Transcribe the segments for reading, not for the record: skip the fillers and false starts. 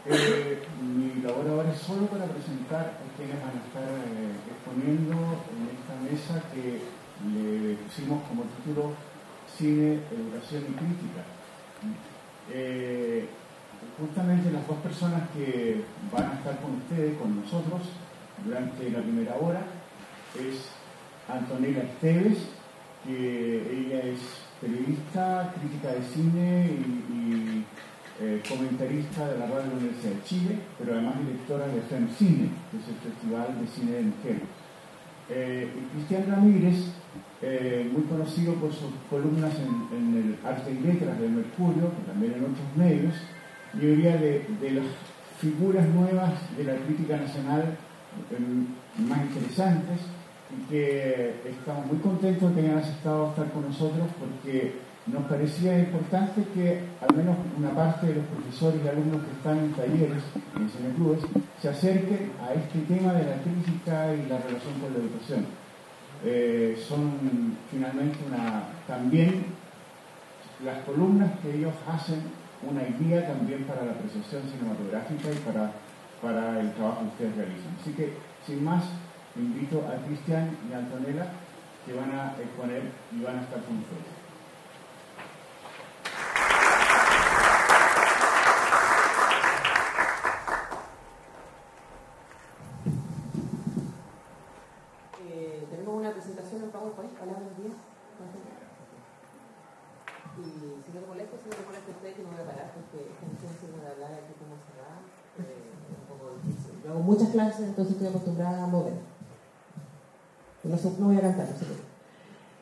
Mi labor ahora es solo para presentar a quienes van a estar exponiendo en esta mesa que le pusimos como título Cine, Educación y Crítica. Justamente las dos personas que van a estar con ustedes, con nosotros, durante la primera hora, es Antonella Esteves, que ella es periodista, crítica de cine y comentarista de la Radio de la Universidad de Chile, pero además directora de FemCine, que es el Festival de Cine de Mujeres. Y Cristian Ramírez, muy conocido por sus columnas en el Arte y Letras del Mercurio, que también en otros medios, y diría de las figuras nuevas de la crítica nacional más interesantes, y que estamos muy contentos de que hayan aceptado estar con nosotros, porque nos parecía importante que al menos una parte de los profesores y alumnos que están en talleres, en cineclubes, se acerquen a este tema de la crítica y la relación con la educación. Son finalmente también las columnas que ellos hacen una guía también para la apreciación cinematográfica y para el trabajo que ustedes realizan. Así que, sin más, invito a Cristian y a Antonella, que van a exponer y van a estar con ustedes. Tenemos una presentación en PowerPoint. Hola, buenos días. Y si no te molesta usted, que no voy a parar, porque esta licencia de hablar aquí como cerrada es un poco difícil. Yo hago muchas clases, entonces estoy acostumbrada a mover. No voy a cantar, no sé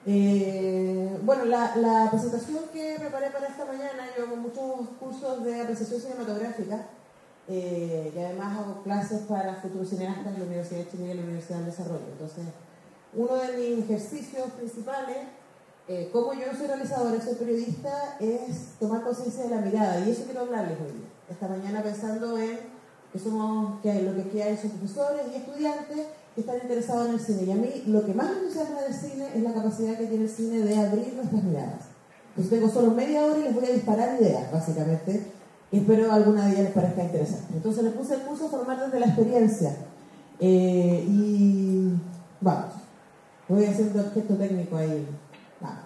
qué. Bueno, la presentación que preparé para esta mañana, yo hago muchos cursos de apreciación cinematográfica y además hago clases para futuros cineastas en la Universidad de Chile y en la Universidad del Desarrollo. Entonces, uno de mis ejercicios principales, como yo no soy realizadora, soy periodista, es tomar conciencia de la mirada, y eso quiero hablarles hoy día. Esta mañana pensando en que lo que hay son profesores y estudiantes que están interesados en el cine, y a mí lo que más me entusiasma del cine es la capacidad que tiene el cine de abrir nuestras miradas. Entonces tengo solo media hora y les voy a disparar ideas, básicamente, y espero alguna de ellas les parezca interesante. Entonces les puse el curso Formar desde la experiencia, y vamos, voy haciendo el gesto técnico ahí. Vamos.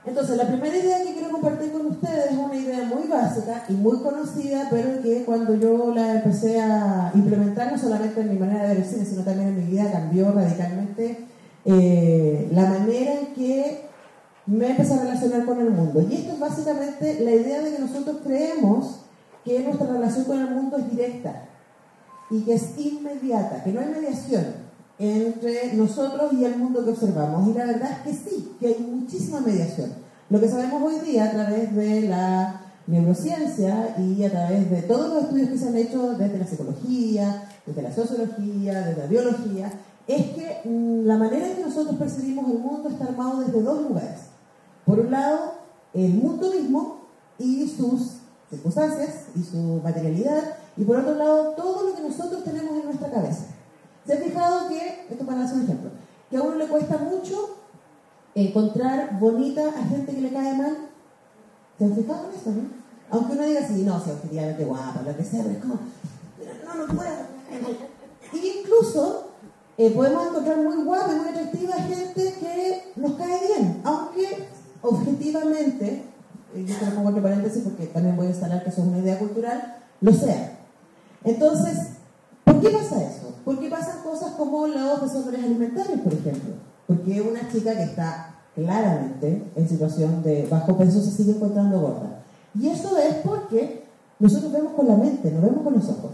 Entonces, la primera idea que quiero compartir con ustedes es una idea muy básica y muy conocida, pero que cuando yo la empecé a implementar, no solamente en mi manera de ver el cine, sino también en mi vida, cambió radicalmente la manera en que me empecé a relacionar con el mundo. Y esto es básicamente la idea de que nosotros creemos que nuestra relación con el mundo es directa y que es inmediata, que no hay mediación entre nosotros y el mundo que observamos. Y la verdad es que sí, que hay muchísima mediación. Lo que sabemos hoy día a través de la neurociencia y a través de todos los estudios que se han hecho desde la psicología, desde la sociología, desde la biología, es que la manera en que nosotros percibimos el mundo está armado desde dos lugares. Por un lado, el mundo mismo y sus circunstancias y su materialidad, y por otro lado, todo lo que nosotros tenemos en nuestra cabeza. ¿Se han fijado que, esto para hacer un ejemplo, que a uno le cuesta mucho encontrar bonita a gente que le cae mal? ¿Se han fijado en eso, no? Aunque uno diga así, no, si objetivamente guapa, lo que sea, pero es como, no puedo. Y incluso podemos encontrar muy guapa y muy atractiva gente que nos cae bien, aunque objetivamente, yo te lo pongo entre paréntesis porque también voy a instalar que eso es una idea cultural, lo sea. Entonces, ¿por qué pasa eso? Porque pasan cosas como los desórdenes alimentarios, por ejemplo. Porque una chica que está claramente en situación de bajo peso se sigue encontrando gorda. Y eso es porque nosotros vemos con la mente, no vemos con los ojos.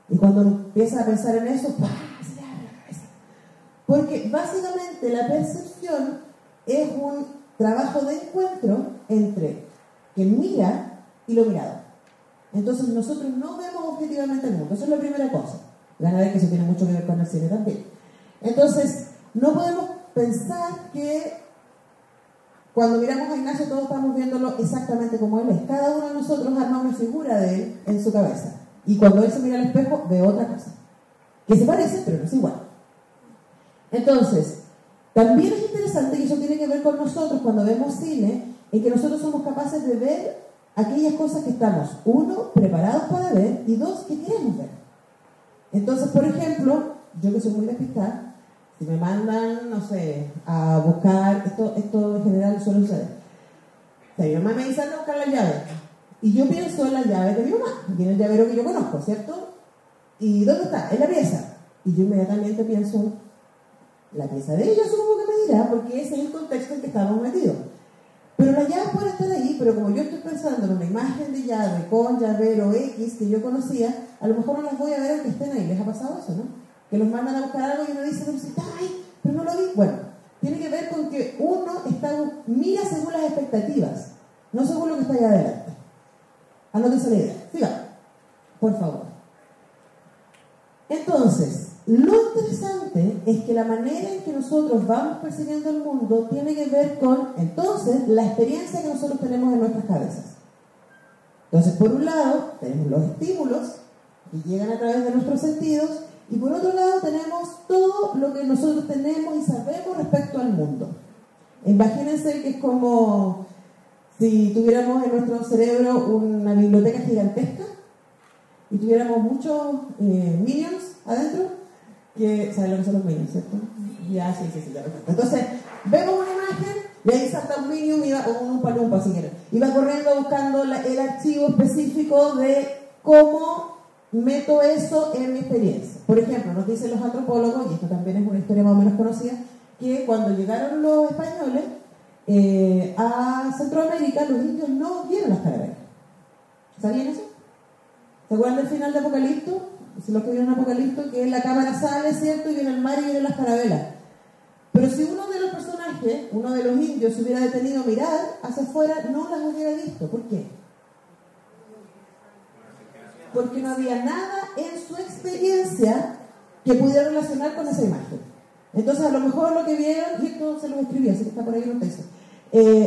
Y cuando uno empieza a pensar en eso, ¡pah!, se le abre la cabeza. Porque básicamente la percepción es un trabajo de encuentro entre quien mira y lo mirado. Entonces nosotros no vemos objetivamente el mundo. Eso es la primera cosa. Van a ver que eso tiene mucho que ver con el cine también. Entonces, no podemos pensar que cuando miramos a Ignacio todos estamos viéndolo exactamente como él es. Cada uno de nosotros arma una figura de él en su cabeza. Y cuando él se mira al espejo, ve otra cosa. Que se parece, pero no es igual. Entonces, también es interesante, y eso tiene que ver con nosotros cuando vemos cine, en que nosotros somos capaces de ver aquellas cosas que estamos, uno, preparados para ver, y dos, que queremos ver. Entonces, por ejemplo, yo que soy muy despistada, si me mandan, no sé, a buscar, esto en general suele suceder. O sea, mi mamá me dice, anda a buscar la llave. Y yo pienso en la llave de mi mamá, y en el llavero que yo conozco, ¿cierto? ¿Y dónde está? En la pieza. Y yo inmediatamente pienso, la pieza de ella, supongo que me dirá, porque ese es el contexto en que estamos metidos. Pero las llaves pueden estar ahí, pero como yo estoy pensando en una imagen de llave con llavero X que yo conocía, a lo mejor no las voy a ver aunque estén ahí. ¿Les ha pasado eso, no? Que los mandan a buscar algo y uno dice, ay, pero no lo vi. Bueno, tiene que ver con que uno mira según las expectativas, no según lo que está allá adelante. Anótense la idea. Siga, por favor. Entonces, lo interesante es que la manera en que nosotros vamos percibiendo el mundo tiene que ver con, entonces, la experiencia que nosotros tenemos en nuestras cabezas. Entonces, por un lado, tenemos los estímulos que llegan a través de nuestros sentidos, y por otro lado tenemos todo lo que nosotros tenemos y sabemos respecto al mundo. Imagínense que es como si tuviéramos en nuestro cerebro una biblioteca gigantesca y tuviéramos muchos minions adentro, que saben lo que son los minions, ¿cierto? Ya, sí, ya perfecto. Entonces, vemos una imagen y ahí salta un minion y va con un palumpa, si quieren, y va corriendo buscando el archivo específico de cómo meto eso en mi experiencia. Por ejemplo, nos dicen los antropólogos, y esto también es una historia más o menos conocida, que cuando llegaron los españoles a Centroamérica, los indios no vieron las calaveras. ¿Sabían eso? ¿Se acuerdan del final de Apocalipto? Si los que vieron Apocalipto, que la cámara sale, ¿cierto? Y viene el mar y vienen las carabelas. Pero si uno de los personajes, uno de los indios, se hubiera detenido a mirar hacia afuera, no las hubiera visto. ¿Por qué? Porque no había nada en su experiencia que pudiera relacionar con esa imagen. Entonces, a lo mejor lo que vieron, y esto se lo escribí, así que está por ahí en un texto,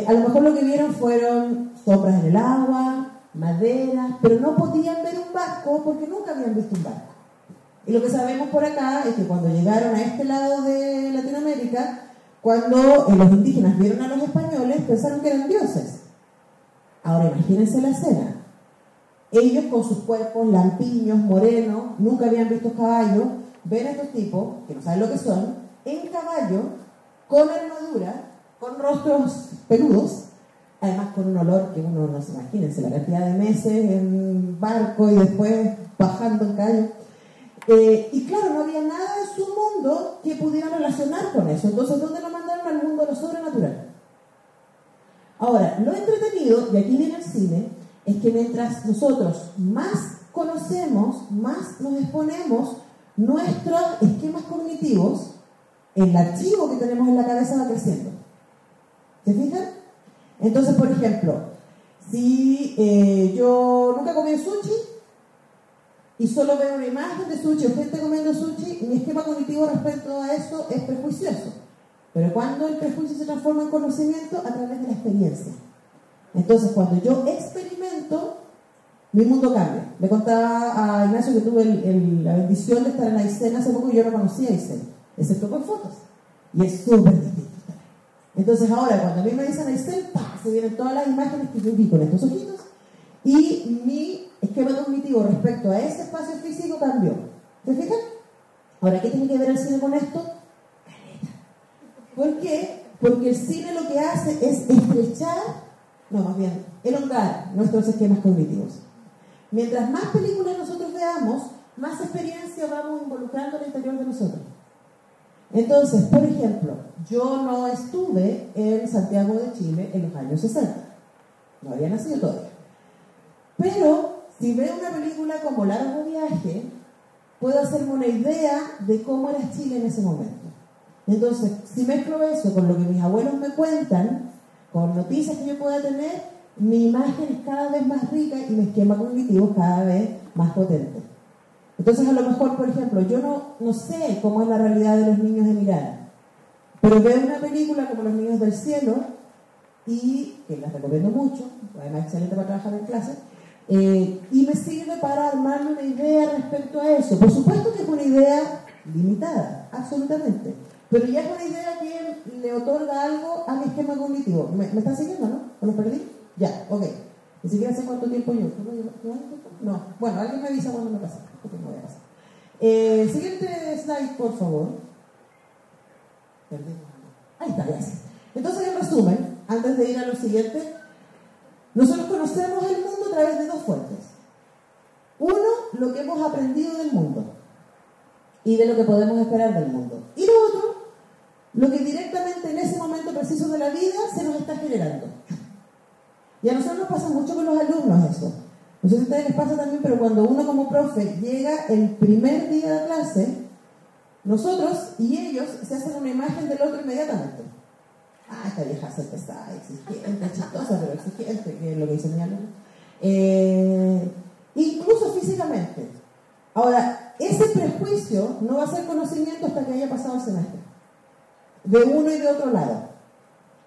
a lo mejor lo que vieron fueron sombras en el agua, madera, pero no podían ver un barco porque nunca habían visto un barco. Y lo que sabemos por acá es que cuando llegaron a este lado de Latinoamérica, cuando los indígenas vieron a los españoles, pensaron que eran dioses. Ahora imagínense la escena. Ellos con sus cuerpos lampiños, morenos, nunca habían visto caballos, ven a estos tipos, que no saben lo que son, en caballo, con armadura, con rostros peludos, además con un olor que uno no se imagínense, la cantidad de meses en barco y después bajando en caballo. Y claro, no había nada en su mundo que pudiera relacionar con eso. Entonces, ¿dónde lo mandaron? Al mundo de lo sobrenatural. Ahora, lo entretenido, y aquí viene el cine, es que mientras nosotros más conocemos, más nos exponemos, nuestros esquemas cognitivos, el archivo que tenemos en la cabeza va creciendo. ¿Se fijan? Entonces, por ejemplo, si yo nunca comí sushi y solo veo una imagen de sushi o gente comiendo sushi, mi esquema cognitivo respecto a eso es prejuicioso. Pero cuando el prejuicio se transforma en conocimiento, a través de la experiencia. Entonces, cuando yo experimento, mi mundo cambia. Le contaba a Ignacio que tuve la bendición de estar en Aysén hace poco y yo no conocía Aysén, excepto por fotos. Y es súper distinto. Entonces ahora, cuando a mí me dicen Aysén, se vienen todas las imágenes que yo vi con estos ojitos y mi esquema cognitivo respecto a ese espacio físico cambió. ¿Se fijan? Ahora, ¿qué tiene que ver el cine con esto? Caleta. ¿Por qué? Porque el cine lo que hace es elongar nuestros esquemas cognitivos. Mientras más películas nosotros veamos, más experiencia vamos involucrando al interior de nosotros. Entonces, por ejemplo, yo no estuve en Santiago de Chile en los años 60. No había nacido todavía. Pero, si veo una película como Largo Viaje, puedo hacerme una idea de cómo era Chile en ese momento. Entonces, si mezclo eso con lo que mis abuelos me cuentan, con noticias que yo pueda tener, mi imagen es cada vez más rica y mi esquema cognitivo es cada vez más potente. Entonces, a lo mejor, por ejemplo, yo no sé cómo es la realidad de los niños en Irán, pero veo una película como Los Niños del Cielo, y que las recomiendo mucho, además excelente para trabajar en clase, y me sirve para armarme una idea respecto a eso. Por supuesto que es una idea limitada, absolutamente, pero ya es una idea que le otorga algo a mi esquema cognitivo. ¿Me están siguiendo, no? ¿O los perdí? Ya, ok. Ni siquiera sé cuánto tiempo yo. No. Bueno, alguien me avisa cuando me pasa. Porque no voy a pasar. Siguiente slide, por favor. Ahí está, gracias. Entonces, en resumen, antes de ir a lo siguiente, nosotros conocemos el mundo a través de dos fuentes. Uno, lo que hemos aprendido del mundo y de lo que podemos esperar del mundo. Y lo otro, lo que directamente en ese momento preciso de la vida se nos está generando. Y a nosotros nos pasa mucho con los alumnos eso. No sé si a ustedes les pasa también, pero cuando uno como profe llega el primer día de clase, nosotros y ellos se hacen una imagen del otro inmediatamente. Ah, esta vieja se pesada, exigente, chistosa, pero exigente, que es lo que dice mi alumno. Incluso físicamente. Ahora, ese prejuicio no va a ser conocimiento hasta que haya pasado el semestre. De uno y de otro lado.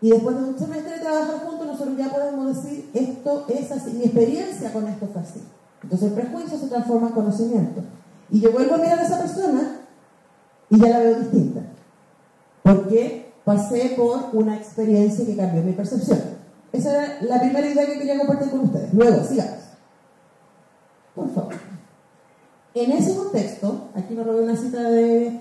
Y después de un semestre de trabajar juntos, nosotros ya podemos decir, esto es así, mi experiencia con esto fue así. Entonces el prejuicio se transforma en conocimiento. Y yo vuelvo a mirar a esa persona y ya la veo distinta. Porque pasé por una experiencia que cambió mi percepción. Esa era la primera idea que quería compartir con ustedes. Luego, sigamos. Por favor. En ese contexto, aquí me robé una cita de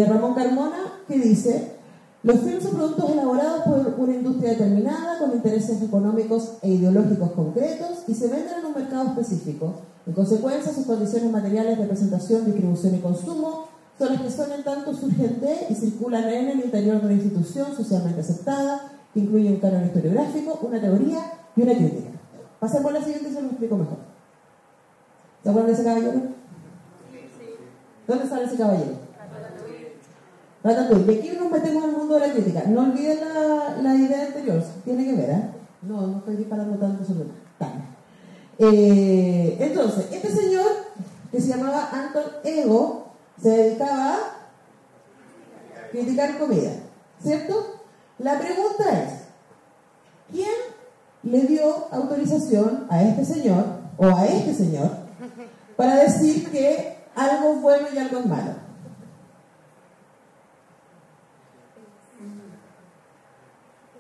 Ramón Carmona que dice: los films son productos elaborados por una industria determinada con intereses económicos e ideológicos concretos y se venden en un mercado específico. En consecuencia, sus condiciones materiales de presentación, distribución y consumo son las que son en tanto surgen de y circulan en el interior de una institución socialmente aceptada que incluye un canon historiográfico, una teoría y una crítica. Pasemos a la siguiente y se lo explico mejor. ¿Se acuerdan de ese caballero? ¿Dónde sale ese caballero? Ratatouille. Y aquí nos metemos al mundo de la crítica. No olviden la idea anterior. Tiene que ver, ¿eh? No estoy disparando tanto sobre entonces, este señor, que se llamaba Anton Ego, se dedicaba a criticar comida, ¿cierto? La pregunta es, ¿quién le dio autorización a este señor, o a este señor, para decir que algo es bueno y algo es malo?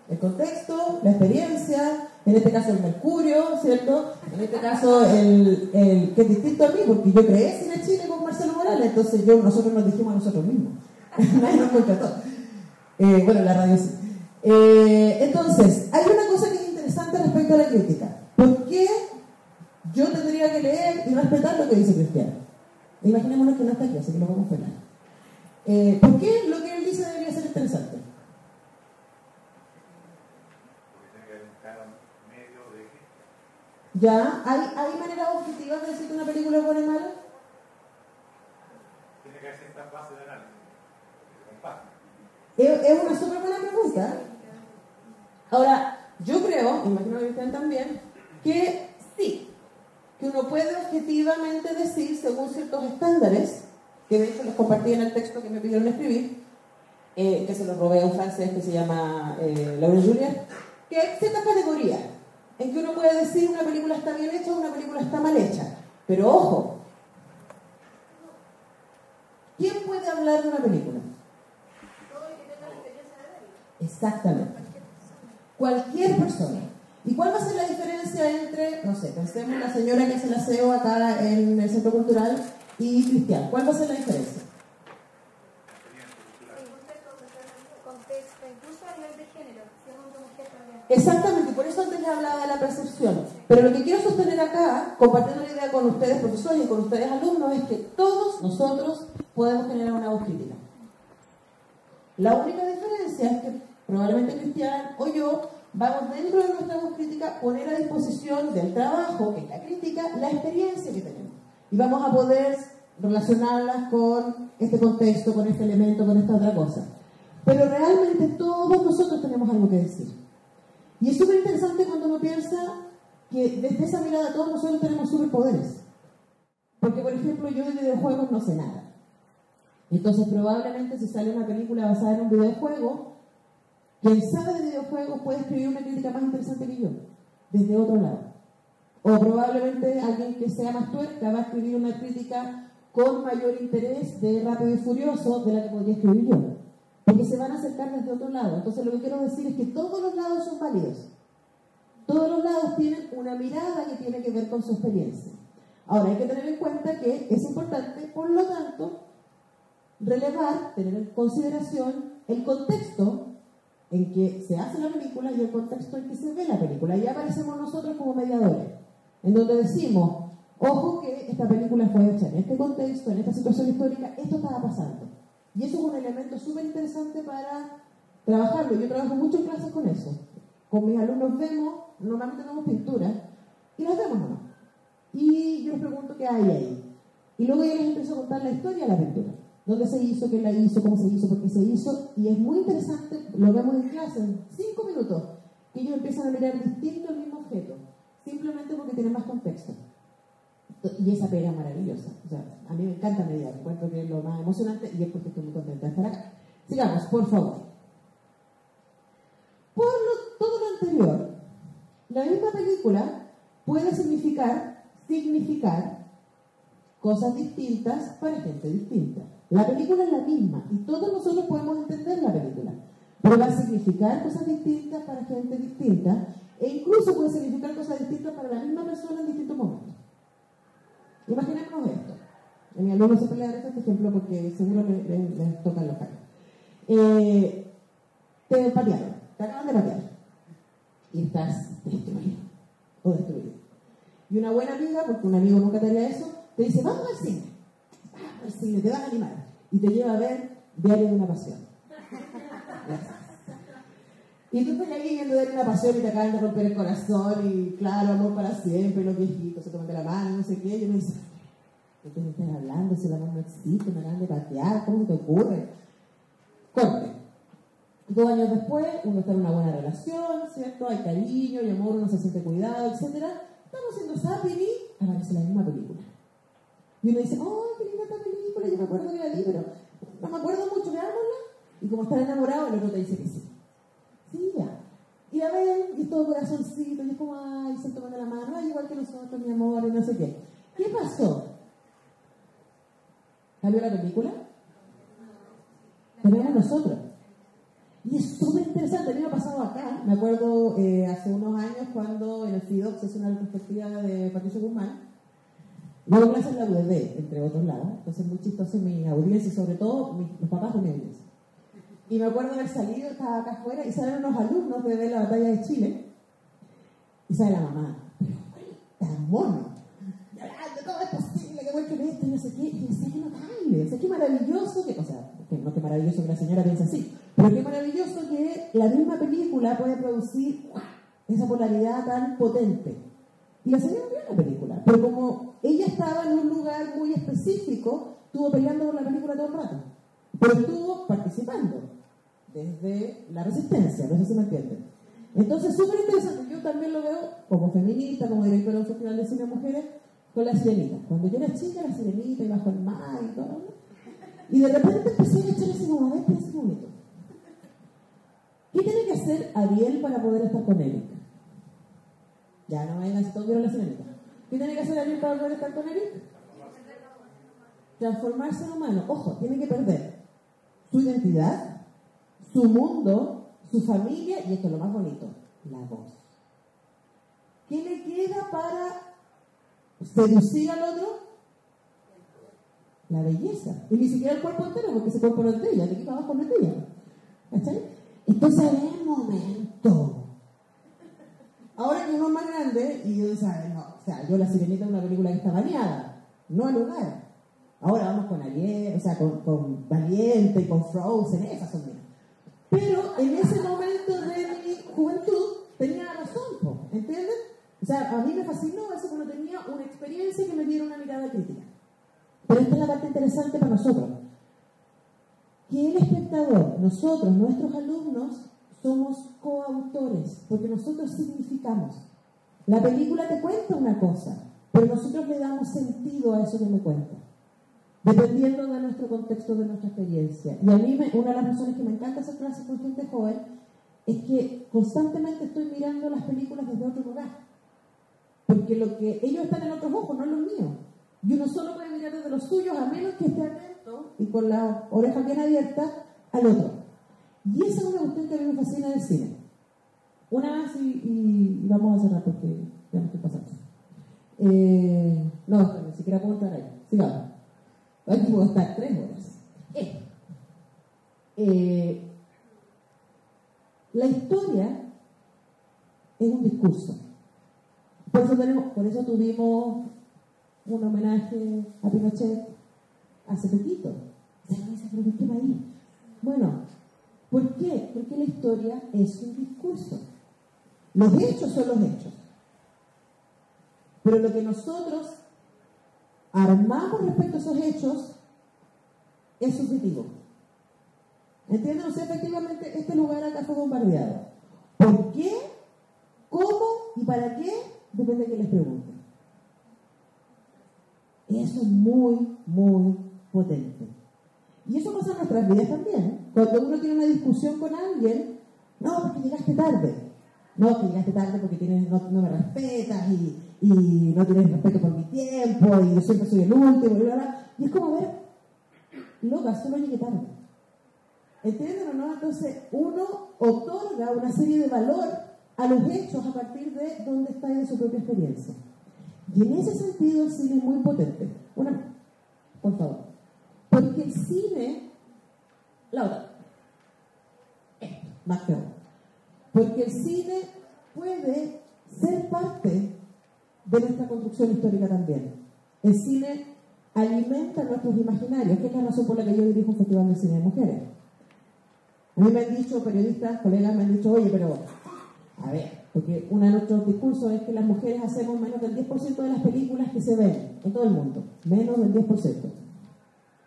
El contexto, la experiencia, en este caso el mercurio, ¿cierto? En este caso que es distinto a mí, porque yo creé Cine Chile con Marcelo Morales, entonces nosotros nos dijimos a nosotros mismos. Nadie nos contrató. Bueno, la radio sí. Entonces, hay una cosa que es interesante respecto a la crítica. ¿Por qué yo tendría que leer y respetar lo que dice Cristiano? Imaginémonos que no está aquí, así que lo vamos a frenar. ¿Por qué lo que él dice debería ser interesante? ¿Ya? ¿Hay maneras objetivas de decir que una película es buena y mala? Tiene que haber ciertas bases de análisis. Es una súper buena pregunta. Ahora, yo creo, imagino que ustedes también, que sí, que uno puede objetivamente decir, según ciertos estándares, que de hecho los compartí en el texto que me pidieron escribir, que se lo robé a un francés que se llama Laurent Juliet, que hay ciertas categorías en que uno puede decir una película está bien hecha o una película está mal hecha. Pero ojo, ¿quién puede hablar de una película? Todo el que tenga la experiencia de verla. Exactamente. Cualquier persona. ¿Y cuál va a ser la diferencia entre, no sé, pensemos en la señora que hace el aseo acá en el Centro Cultural y Cristian? ¿Cuál va a ser la diferencia? Contexto, incluso a nivel de género, si es hombre o mujer también. Exactamente, por eso antes les hablaba de la percepción. Pero lo que quiero sostener acá, compartiendo la idea con ustedes profesores y con ustedes alumnos, es que todos nosotros podemos generar una voz crítica. La única diferencia es que probablemente Cristian o yo vamos dentro de nuestra voz crítica poner a disposición del trabajo, que es la crítica, la experiencia que tenemos. Y vamos a poder relacionarlas con este contexto, con este elemento, con esta otra cosa. Pero realmente todos nosotros tenemos algo que decir. Y es súper interesante cuando uno piensa que desde esa mirada todos nosotros tenemos superpoderes. Porque, por ejemplo, yo de videojuegos no sé nada. Entonces, probablemente si sale una película basada en un videojuego, quien sabe de videojuegos puede escribir una crítica más interesante que yo, desde otro lado. O probablemente alguien que sea más tuerca va a escribir una crítica con mayor interés de Rápido y Furioso de la que podría escribir yo. Porque se van a acercar desde otro lado. Entonces lo que quiero decir es que todos los lados son válidos. todos los lados tienen una mirada que tiene que ver con su experiencia. Ahora, hay que tener en cuenta que es importante, por lo tanto, relevar, tener en consideración el contexto en que se hace la película y el contexto en que se ve la película. Y aparecemos nosotros como mediadores, en donde decimos, ojo que esta película fue hecha en este contexto, en esta situación histórica, esto estaba pasando. Y eso es un elemento súper interesante para trabajarlo. Yo trabajo mucho en clases con eso. Con mis alumnos normalmente vemos pinturas, y las vemos nomás. Y yo les pregunto qué hay ahí. Y luego yo les empiezo a contar la historia de la pintura. ¿Dónde se hizo? ¿Quién la hizo? ¿Cómo se hizo? ¿Por qué se hizo? Y es muy interesante, lo vemos en clase, en 5 minutos, que ellos empiezan a mirar distinto el mismo objeto, simplemente porque tienen más contexto. Y esa pega es maravillosa. O sea, a mí me encanta mediar, encuentro que es lo más emocionante y es porque estoy muy contenta de estar acá. Sigamos, por favor. Todo lo anterior, la misma película puede significar cosas distintas para gente distinta. La película es la misma y todos nosotros podemos entender la película, pero va a significar cosas distintas para gente distinta e incluso puede significar cosas distintas para la misma persona en distintos momentos. Imaginémonos esto. A mi alumno siempre le daré este ejemplo porque seguro les tocan los caños. Te patearon, te acaban de patear y estás destruido o destruido. Y una buena amiga, porque un amigo nunca te haría eso, te dice, vamos al cine, te vas a animar. Y te lleva a ver Diario de una Pasión. Y tú estás ahí viendo Diario de una Pasión y te acaban de romper el corazón y claro, amor para siempre, los viejitos se toman de la mano, no sé qué. Y uno dice, ¿de qué me estás hablando? Si el amor no existe, me acaban de patear, ¿cómo se te ocurre? Corte. 2 años después, uno está en una buena relación, ¿cierto? Hay cariño, hay amor, uno se siente cuidado, etc. Estamos haciendo zapping y aparece la misma película. Y uno dice, ¡oh, qué linda esta película! Yo me acuerdo que la vi, pero no me acuerdo mucho, veámosla. Y como están enamorados, el otro te dice que sí. Sí, ya. Y la ven, y es todo corazoncito, y es como, ay, se toman de la mano, ay, igual que nosotros, mi amor, y no sé qué. ¿Qué pasó? ¿Cambió la película? Cambiamos nosotros. Y es súper interesante, a mí me ha pasado acá, me acuerdo hace unos años cuando en el FIDOC se hizo una retrospectiva de Patricio Guzmán. Yo doy clases en la UDD, entre otros lados, entonces muy chistoso mi audiencia y sobre todo los papás de mi audiencia. Y me acuerdo de haber salido, estaba acá afuera y salen unos alumnos de ver la batalla de Chile y sale la mamá, pero tan mono, ¿cómo es posible que muestren esto y no sé qué? Y decía que no cae, o sea, qué maravilloso, que, o sea, no que maravilloso que la señora piensa así, pero qué maravilloso que la misma película puede producir esa polaridad tan potente. Y la señora vio la película, pero como ella estaba en un lugar muy específico, estuvo peleando por la película todo el rato, pero estuvo participando desde la resistencia, no sé si me entienden. Entonces, súper interesante, yo también lo veo como feminista, como directora de un festival de cine mujeres, con La Sirenita. Cuando yo era chica, La Sirenita y Bajo el Mar y todo, ¿no? Y de repente empecé a echar así como, a ver, ese momento. ¿Qué tiene que hacer Ariel para poder estar con Erika? Ya no vayan a todos vieron La Sirenita. ¿Qué tiene que hacer Ariel para poder estar con Erika? Transformarse en humano. Ojo, tiene que perder su identidad, su mundo, su familia, y esto es lo más bonito, la voz. ¿Qué le queda para seducir al otro? La belleza. Y ni siquiera el cuerpo entero, porque ese cuerpo no es de ella, de aquí para abajo no es de ella. ¿Cachai? Entonces, en el momento. Ahora que uno es más grande, y yo decía, no, o sea, yo La Sirenita es una película que está baneada, no al lugar. Ahora vamos con Ariel, o sea, con Valiente y con Frozen, esas son mías. Pero en ese momento de mi juventud tenía razón, ¿entienden? O sea, a mí me fascinó eso cuando tenía una experiencia que me diera una mirada crítica. Pero esta es la parte interesante para nosotros. Que el espectador, nosotros, nuestros alumnos, somos coautores, porque nosotros significamos. La película te cuenta una cosa, pero nosotros le damos sentido a eso que me cuenta, dependiendo de nuestro contexto, de nuestra experiencia. Y a mí, una de las razones que me encanta hacer clases con gente joven, es que constantemente estoy mirando las películas desde otro lugar. Porque lo que ellos están en otros ojos, no los míos. Y uno solo puede mirar desde los suyos, a menos que esté atento y con las orejas bien abiertas al otro. Y esa es una cuestión que a mí me fascina del cine. Una más y vamos a cerrar porque tenemos que pasar. No, ni siquiera puedo estar ahí. Sigamos. Aquí puedo estar 3 horas. La historia es un discurso. Por eso tuvimos un homenaje a Pinochet hace poquito. Se lo dice, ¿pero de qué país? Bueno, ¿por qué? Porque la historia es un discurso. Los hechos son los hechos. Pero lo que nosotros armamos respecto a esos hechos es subjetivo. ¿Entienden? O sea, efectivamente, este lugar acá fue bombardeado. ¿Por qué? ¿Cómo? ¿Y para qué? Depende de que les pregunten. Eso es muy, muy potente. Y eso pasa en nuestras vidas también. Cuando uno tiene una discusión con alguien, no, porque llegaste tarde. No, que llegaste tarde porque no me respetas y no tienes respeto por mi tiempo y yo siempre soy el último, y bla, bla. Y es como ver, loca, solo llegué tarde. ¿Entienden o no? Entonces, uno otorga una serie de valor a los hechos a partir de dónde está y de su propia experiencia. Y en ese sentido el cine es muy potente. Una, por favor. Porque el cine, Laura, más que uno. Porque el cine puede ser parte de nuestra construcción histórica también. El cine alimenta nuestros imaginarios, que es la razón por la que yo dirijo un festival de cine de mujeres. A mí me han dicho, periodistas, colegas, me han dicho, oye, pero, a ver, porque uno de nuestros discursos es que las mujeres hacemos menos del 10% de las películas que se ven en todo el mundo. Menos del 10%.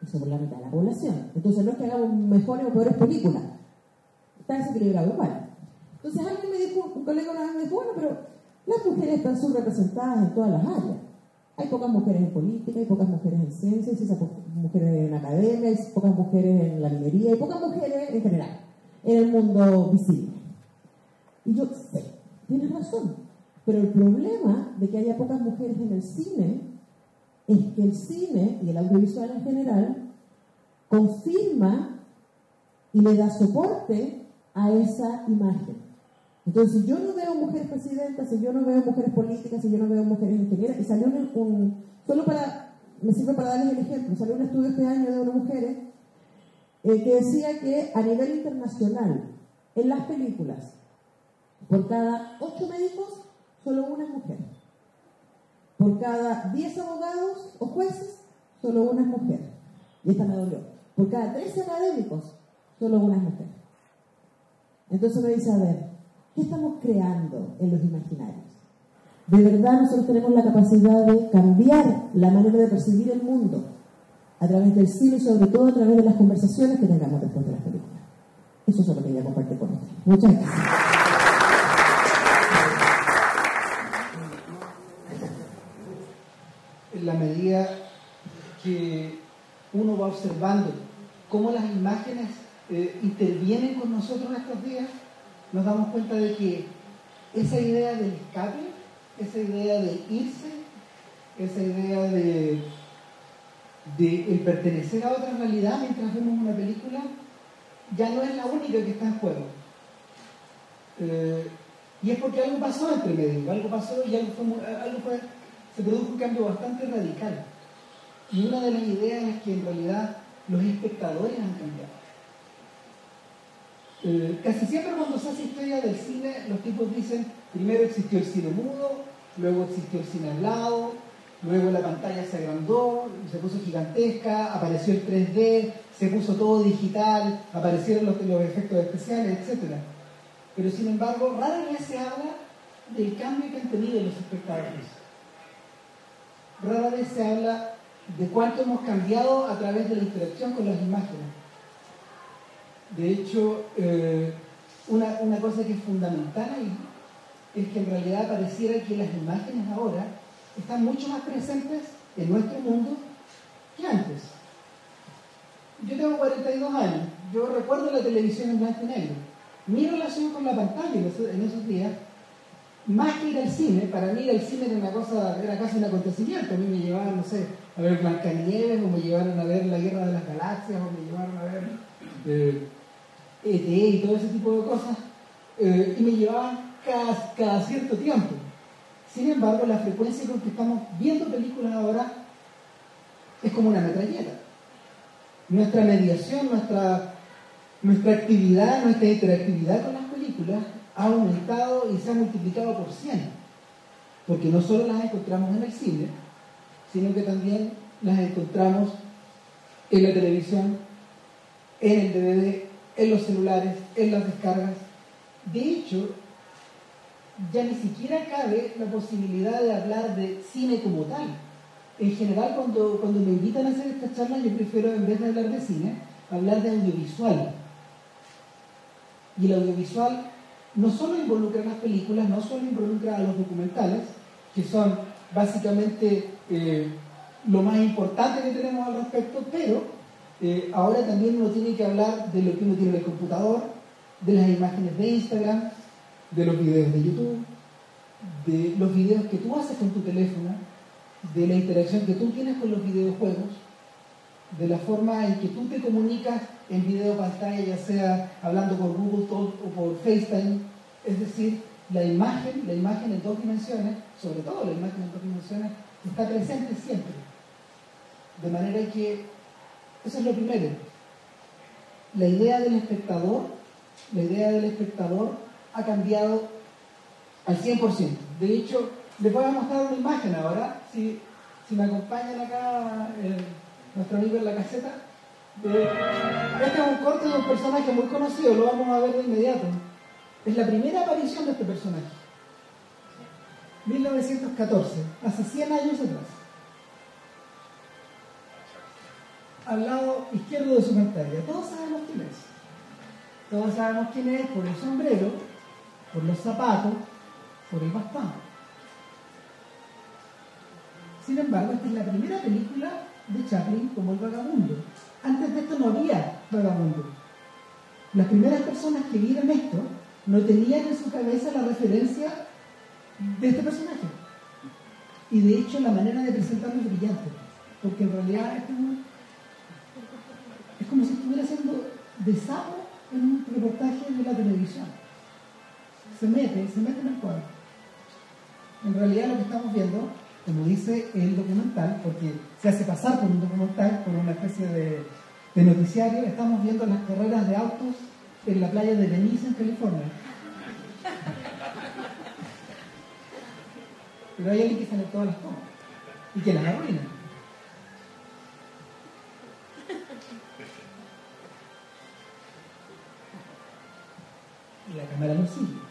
Eso por la mitad de la población. Entonces no es que hagamos mejores o peores películas. Está desequilibrado igual. Entonces alguien me dijo, un colega una vez me dijo, bueno, pero las mujeres están subrepresentadas en todas las áreas. Hay pocas mujeres en política, hay pocas mujeres en ciencia, hay pocas mujeres en academia, hay pocas mujeres en la minería, hay pocas mujeres en general, en el mundo visible. Y yo sé, tienes razón, pero el problema de que haya pocas mujeres en el cine es que el cine y el audiovisual en general confirma y le da soporte a esa imagen. Entonces, si yo no veo mujeres presidentas, si yo no veo mujeres políticas, si yo no veo mujeres ingenieras, y salió me sirve para darles el ejemplo, salió un estudio este año de unas mujeres que decía que a nivel internacional, en las películas, por cada 8 médicos, solo una es mujer. Por cada 10 abogados o jueces, solo una es mujer. Y esta me dolió. Por cada 13 académicos, solo una es mujer. Entonces me dice, a ver, ¿qué estamos creando en los imaginarios? De verdad nosotros tenemos la capacidad de cambiar la manera de percibir el mundo a través del cine y sobre todo a través de las conversaciones que tengamos después de las películas. Eso es lo que quería compartir con ustedes. Muchas gracias. En la medida que uno va observando cómo las imágenes intervienen con nosotros estos días, nos damos cuenta de que esa idea del escape, esa idea de irse, esa idea de el pertenecer a otra realidad mientras vemos una película, ya no es la única que está en juego. Y es porque algo pasó entre medio, algo pasó y se produjo un cambio bastante radical. Y una de las ideas es que en realidad los espectadores han cambiado. Casi siempre cuando se hace historia del cine, los tipos dicen, primero existió el cine mudo, luego existió el cine hablado, luego la pantalla se agrandó, se puso gigantesca, apareció el 3D, se puso todo digital, aparecieron los efectos especiales, etc. Pero sin embargo, rara vez se habla del cambio que han tenido los espectadores. Rara vez se habla de cuánto hemos cambiado a través de la interacción con las imágenes. De hecho, una cosa que es fundamental ahí es que en realidad pareciera que las imágenes ahora están mucho más presentes en nuestro mundo que antes. Yo tengo 42 años, yo recuerdo la televisión en blanco y negro. Mi relación con la pantalla en esos días, más que ir al cine, para mí ir al cine era casi un acontecimiento. A mí me llevaban, no sé, a ver Blancanieves, o me llevaron a ver La Guerra de las Galaxias, o me llevaron a ver E.T. y todo ese tipo de cosas, y me llevaban cada cierto tiempo. Sin embargo, la frecuencia con que estamos viendo películas ahora es como una metralleta. Nuestra mediación, nuestra actividad, nuestra interactividad con las películas ha aumentado y se ha multiplicado por 100. Porque no solo las encontramos en el cine, sino que también las encontramos en la televisión, en el DVD, en los celulares, en las descargas. De hecho, ya ni siquiera cabe la posibilidad de hablar de cine como tal. En general, cuando me invitan a hacer esta charla, yo prefiero, en vez de hablar de cine, hablar de audiovisual. Y el audiovisual no solo involucra a las películas, no solo involucra a los documentales, que son básicamente lo más importante que tenemos al respecto, pero ahora también uno tiene que hablar de lo que uno tiene en el computador, de las imágenes de Instagram, de los videos de YouTube, de los videos que tú haces con tu teléfono, de la interacción que tú tienes con los videojuegos, de la forma en que tú te comunicas en video pantalla, ya sea hablando por Google Talk o por FaceTime. Es decir, la imagen en dos dimensiones, sobre todo la imagen en dos dimensiones, está presente siempre. De manera que eso es lo primero. La idea del espectador ha cambiado al 100%. De hecho, les voy a mostrar una imagen ahora, si me acompañan acá nuestro amigo en la caseta. Este es un corte de un personaje muy conocido, lo vamos a ver de inmediato. Es la primera aparición de este personaje. 1914, hace 100 años atrás. Al lado izquierdo de su pantalla. Todos sabemos quién es. Todos sabemos quién es por el sombrero, por los zapatos, por el bastón. Sin embargo, esta es la primera película de Chaplin como El Vagabundo. Antes de esto no había Vagabundo. Las primeras personas que vieron esto no tenían en su cabeza la referencia de este personaje. Y de hecho la manera de presentarlo es brillante, porque en realidad es como si estuviera siendo de sapo en un reportaje de la televisión. Se mete en el cuadro. En realidad lo que estamos viendo, como dice el documental, porque se hace pasar por un documental, por una especie de noticiario, estamos viendo las carreras de autos en la playa de Venice, en California. Pero hay alguien que sale todas las tomas y que las arruina. Y la cámara no sigue.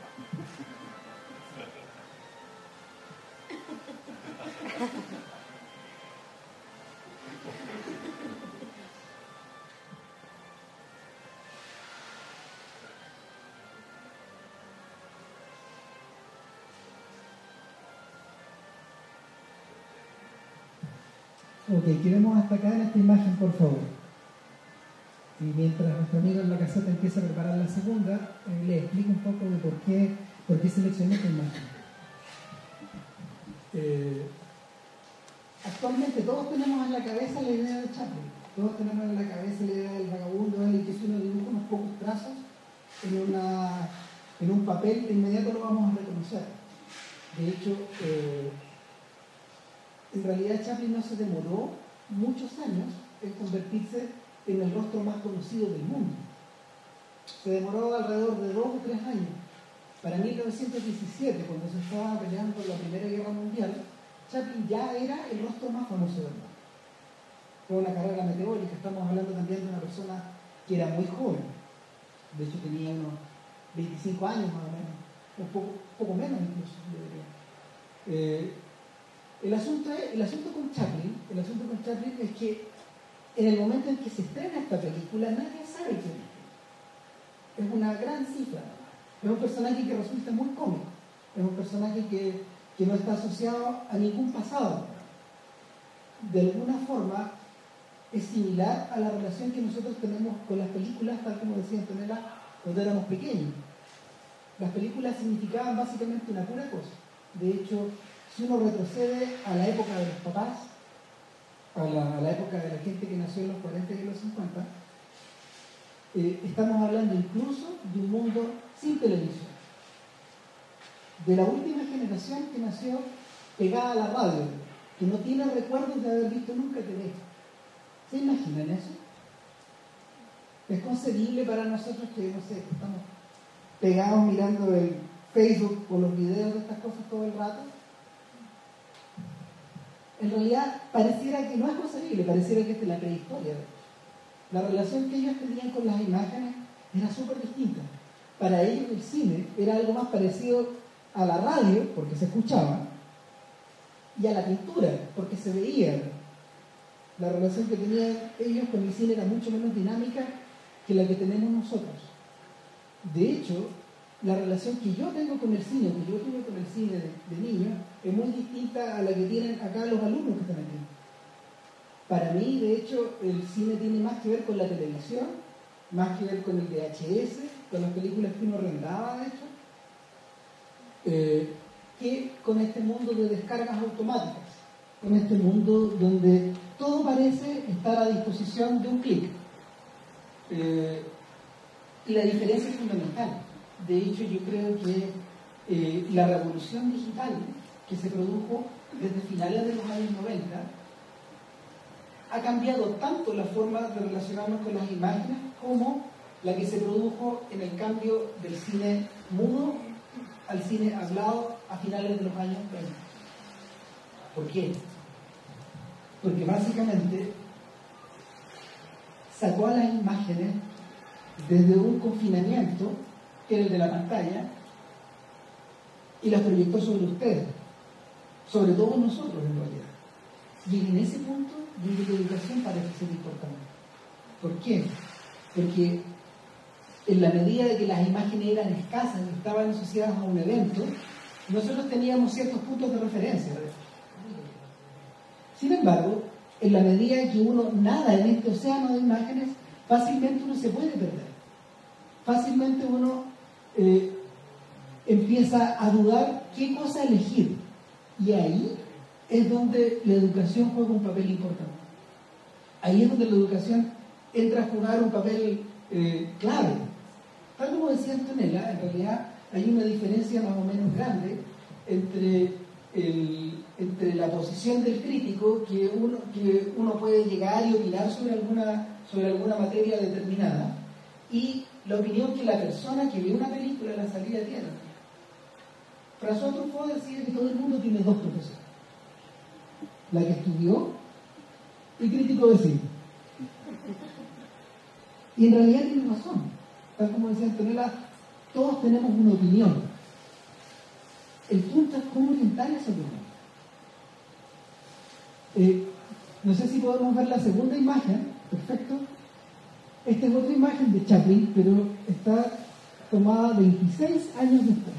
Ok, ¿qué vemos hasta acá en esta imagen, por favor? Y mientras nuestro amigo en la caseta empieza a preparar la segunda, le explico un poco de por qué seleccioné esta imagen. Actualmente todos tenemos en la cabeza la idea de Chaplin, todos tenemos en la cabeza la idea del vagabundo, que si uno dibuja unos pocos trazos en un papel, de inmediato lo vamos a reconocer. De hecho, en realidad Chaplin no se demoró muchos años en convertirse en el rostro más conocido del mundo. Se demoró alrededor de 2 o 3 años. Para 1917, cuando se estaba peleando la Primera Guerra Mundial, Chaplin ya era el rostro más famoso del mundo. Fue una carrera meteórica. Estamos hablando también de una persona que era muy joven. De hecho tenía unos 25 años más o menos, o poco menos incluso, yo diría. El asunto con Chaplin es que en el momento en que se estrena esta película, nadie sabe quién es. Es una gran cifra. Es un personaje que resulta muy cómico. Es un personaje que no está asociado a ningún pasado. De alguna forma, es similar a la relación que nosotros tenemos con las películas, tal como decía Antonella, cuando éramos pequeños. Las películas significaban básicamente una pura cosa. De hecho, si uno retrocede a la época de los papás, a la época de la gente que nació en los 40 y en los 50, estamos hablando incluso de un mundo sin televisión. de la última generación que nació pegada a la radio, que no tiene recuerdos de haber visto nunca TV. ¿Se imaginan eso? ¿Es concebible para nosotros que, no sé, estamos pegados mirando el Facebook o los videos de estas cosas todo el rato? En realidad, pareciera que no es concebible, pareciera que es de la prehistoria. La relación que ellos tenían con las imágenes era súper distinta. Para ellos el cine era algo más parecido a la radio, porque se escuchaba, y a la pintura, porque se veía. La relación que tenían ellos con el cine era mucho menos dinámica que la que tenemos nosotros. De hecho, la relación que yo tengo con el cine, que yo tuve con el cine de niño, es muy distinta a la que tienen acá los alumnos que están aquí. Para mí, de hecho, el cine tiene más que ver con la televisión, más que ver con el VHS, con las películas que uno arrendaba, de hecho, que con este mundo de descargas automáticas, con este mundo donde todo parece estar a disposición de un clic. Y la diferencia es fundamental. De hecho, yo creo que la revolución digital que se produjo desde finales de los años 90 ha cambiado tanto la forma de relacionarnos con las imágenes como la que se produjo en el cambio del cine mudo al cine hablado a finales de los años 20. ¿Por qué? Porque básicamente sacó a las imágenes desde un confinamiento, que era el de la pantalla, y las proyectó sobre ustedes, sobre todos nosotros en realidad. Y en ese punto, donde la educación parece ser importante. ¿Por qué? Porque en la medida de que las imágenes eran escasas y estaban asociadas a un evento, nosotros teníamos ciertos puntos de referencia. Sin embargo, en la medida que uno nada en este océano de imágenes, fácilmente uno se puede perder. Fácilmente uno empieza a dudar qué cosa elegir. Y ahí es donde la educación juega un papel importante. Ahí es donde la educación entra a jugar un papel clave. Tal como decía Antonella, en realidad hay una diferencia más o menos grande entre la posición del crítico, que uno puede llegar y opinar sobre alguna materia determinada, y la opinión que la persona que ve una película en la salida tiene. François Truffaut decía que todo el mundo tiene dos profesiones: la que estudió y crítico de cine. Y en realidad tiene razón. Tal como decía Antonella, todos tenemos una opinión. El punto es cómo orientar esa opinión. No sé si podemos ver la segunda imagen. Perfecto. Esta es otra imagen de Chaplin, pero está tomada 26 años después.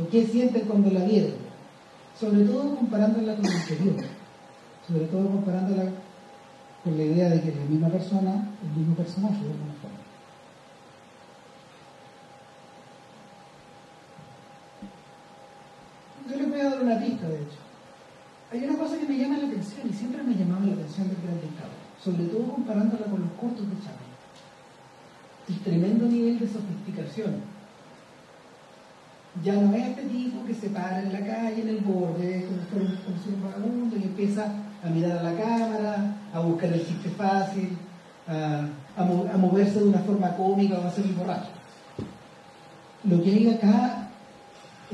o qué sienten cuando la vieron, sobre todo comparándola con la anterior, sobre todo comparándola con la idea de que es la misma persona, el mismo personaje de alguna forma. Yo les voy a dar una pista, de hecho. Hay una cosa que me llama la atención y siempre me ha llamado la atención del Gran Dictador, sobre todo comparándola con los cortos de Chaplin. El tremendo nivel de sofisticación. Ya no es este tipo que se para en la calle, en el borde, como si fuera un vagabundo, y empieza a mirar a la cámara, a buscar el chiste fácil, a moverse de una forma cómica o a hacer el borracho. Lo que hay acá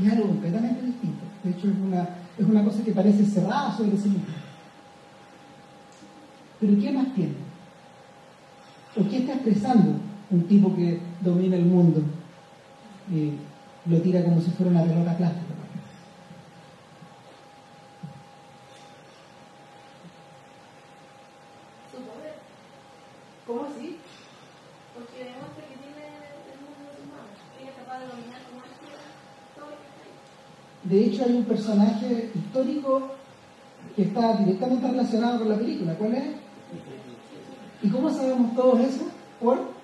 es algo completamente distinto. De hecho, es una cosa que parece cerrada sobre sí misma. Pero ¿qué más tiene? ¿O qué está expresando un tipo que domina el mundo y lo tira como si fuera una pelota plástica? Su poder. ¿Cómo así? Porque demuestra que tiene el mundo en sus manos. Que es capaz de dominar como él quiera todo lo que está ahí. De hecho, hay un personaje histórico que está directamente relacionado con la película. ¿Cuál es? ¿Y cómo sabemos todos eso? ¿Por?